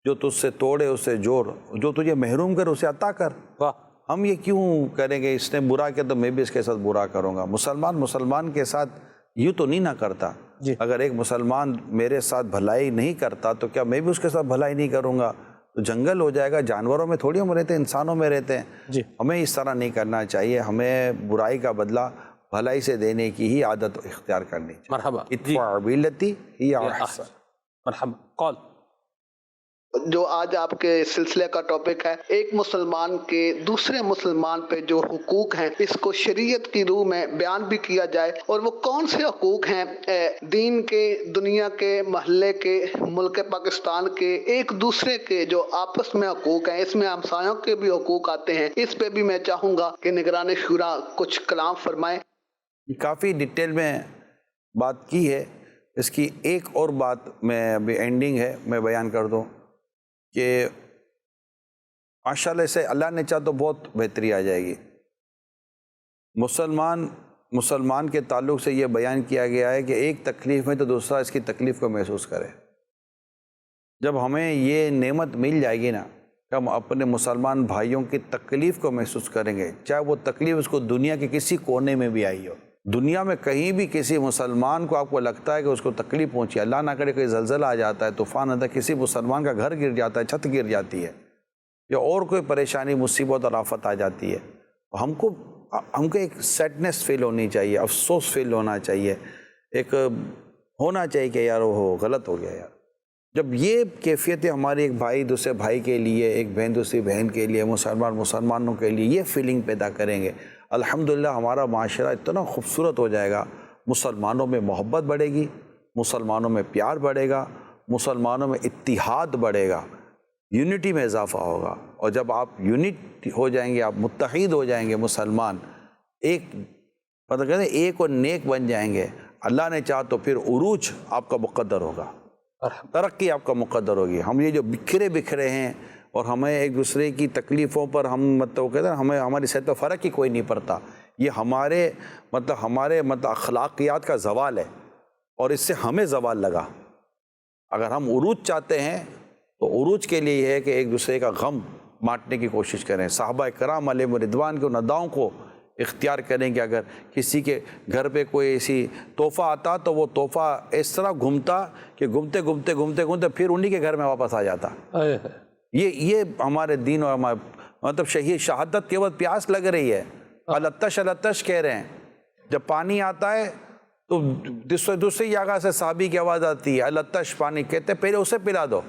جو تجھ سے توڑے اسے جوڑ، جو تجھے محروم کرے اسے عطا کر۔ واہ، ہم یہ کیوں کریں گے اس نے برا کیا تو میں بھی اس کے ساتھ برا کروں گا؟ مسلمان کے ساتھ یوں تو نہیں نہ کرتا۔ جی، اگر ایک مسلمان میرے ساتھ بھلائی نہیں کرتا تو کیا میں بھی اس کے ساتھ بھلائی نہیں کروں گا؟ تو جنگل ہو جائے گا، جانوروں میں تھوڑی ہم رہتے ہیں، انسانوں میں رہتے ہیں۔ جی، ہمیں اس طرح نہیں کرنا چاہیے، ہمیں برائی کا بدلہ بھلائی سے دینے کی ہی عادت اختیار کرنی چاہیے۔ مرحبا، ادفع بالتی ہی احسن۔ مرحبا، کال۔ جو آج آپ کے سلسلے کا ٹاپک ہے، ایک مسلمان کے دوسرے مسلمان پہ جو حقوق ہیں، اس کو شریعت کی روح میں بیان بھی کیا جائے، اور وہ کون سے حقوق ہیں دین کے، دنیا کے، محلے کے، ملک پاکستان کے، ایک دوسرے کے جو آپس میں حقوق ہیں، اس میں ہمسایوں کے بھی حقوق آتے ہیں، اس پہ بھی میں چاہوں گا کہ نگران شورا کچھ کلام فرمائیں۔ کافی ڈیٹیل میں بات کی ہے، اس کی ایک اور بات میں ابھی اینڈنگ ہے میں بیان کر دوں کہ ماشاءاللہ سے اللہ نے چاہ تو بہت بہتری آ جائے گی۔ مسلمان کے تعلق سے یہ بیان کیا گیا ہے کہ ایک تکلیف میں تو دوسرا اس کی تکلیف کو محسوس کرے۔ جب ہمیں یہ نعمت مل جائے گی نا کہ ہم اپنے مسلمان بھائیوں کی تکلیف کو محسوس کریں گے، چاہے وہ تکلیف اس کو دنیا کے کسی کونے میں بھی آئی ہو، دنیا میں کہیں بھی کسی مسلمان کو آپ کو لگتا ہے کہ اس کو تکلیف پہنچی، اللہ نہ کرے کوئی زلزلہ آ جاتا ہے، طوفان آتا ہے، کسی مسلمان کا گھر گر جاتا ہے، چھت گر جاتی ہے، یا اور کوئی پریشانی، مصیبت اور آفت آ جاتی ہے، ہم کو ایک سیڈنس فیل ہونی چاہیے، افسوس فیل ہونا چاہیے، ایک ہونا چاہیے کہ یار وہ غلط ہو گیا یار۔ جب یہ کیفیتیں ہمارے ایک بھائی دوسرے بھائی کے لیے، ایک بہن دوسری بہن کے لیے، مسلمانوں کے لیے یہ فیلنگ پیدا کریں گے، الحمدللہ ہمارا معاشرہ اتنا خوبصورت ہو جائے گا، مسلمانوں میں محبت بڑھے گی، مسلمانوں میں پیار بڑھے گا، مسلمانوں میں اتحاد بڑھے گا، یونٹی میں اضافہ ہوگا، اور جب آپ یونٹ ہو جائیں گے، آپ متحد ہو جائیں گے، مسلمان ایک مطلب کہتے ہیں ایک اور نیک بن جائیں گے، اللہ نے چاہا تو پھر عروج آپ کا مقدر ہوگا، ترقی آپ کا مقدر ہوگی۔ ہم یہ جو بکھرے ہیں اور ہمیں ایک دوسرے کی تکلیفوں پر ہم مطلب کہتے ہیں ہمیں ہماری صحت پر فرق ہی کوئی نہیں پڑتا، یہ ہمارے اخلاقیات کا زوال ہے، اور اس سے ہمیں زوال لگا۔ اگر ہم عروج چاہتے ہیں تو عروج کے لیے یہ ہے کہ ایک دوسرے کا غم بانٹنے کی کوشش کریں، صحابہ کرام علیہم رضوان کے ان اداؤں کو اختیار کریں کہ اگر کسی کے گھر پہ کوئی ایسی تحفہ آتا تو وہ تحفہ اس طرح گھومتا کہ گھومتے گھومتے گھومتے گھومتے پھر انہی کے گھر میں واپس آ جاتا. یہ ہمارے دین اور ہمارے مطلب شہادت کے وقت پیاس لگ رہی ہے، التش التش کہہ رہے ہیں. جب پانی آتا ہے تو دوسری جگہ سے صحابی کی آواز آتی ہے التش پانی، کہتے پہلے اسے پلا دو.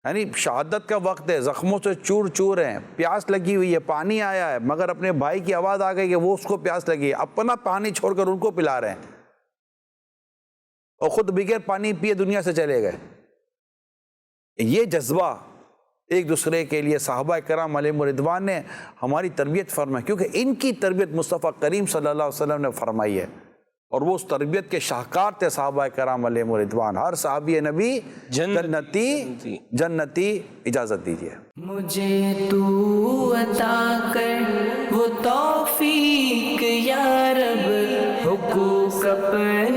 یعنی شہادت کا وقت ہے، زخموں سے چور چور ہیں، پیاس لگی ہوئی ہے، پانی آیا ہے، مگر اپنے بھائی کی آواز آ گئی کہ وہ اس کو پیاس لگی ہے، اپنا پانی چھوڑ کر ان کو پلا رہے ہیں اور خود بغیر پانی پیے دنیا سے چلے گئے. یہ جذبہ ایک دوسرے کے لیے صحابہ کرام علیہم رضوان نے ہماری تربیت فرمائی، کیونکہ ان کی تربیت مصطفیٰ کریم صلی اللہ علیہ وسلم نے فرمائی ہے، اور وہ اس تربیت کے شاہکار تھے صحابہ کرام علیہم رضوان. ہر صحابی نبی جنتی. اجازت دیجیے. مجھے تو عطا کر وہ توفیق یا رب، حقوق اپنے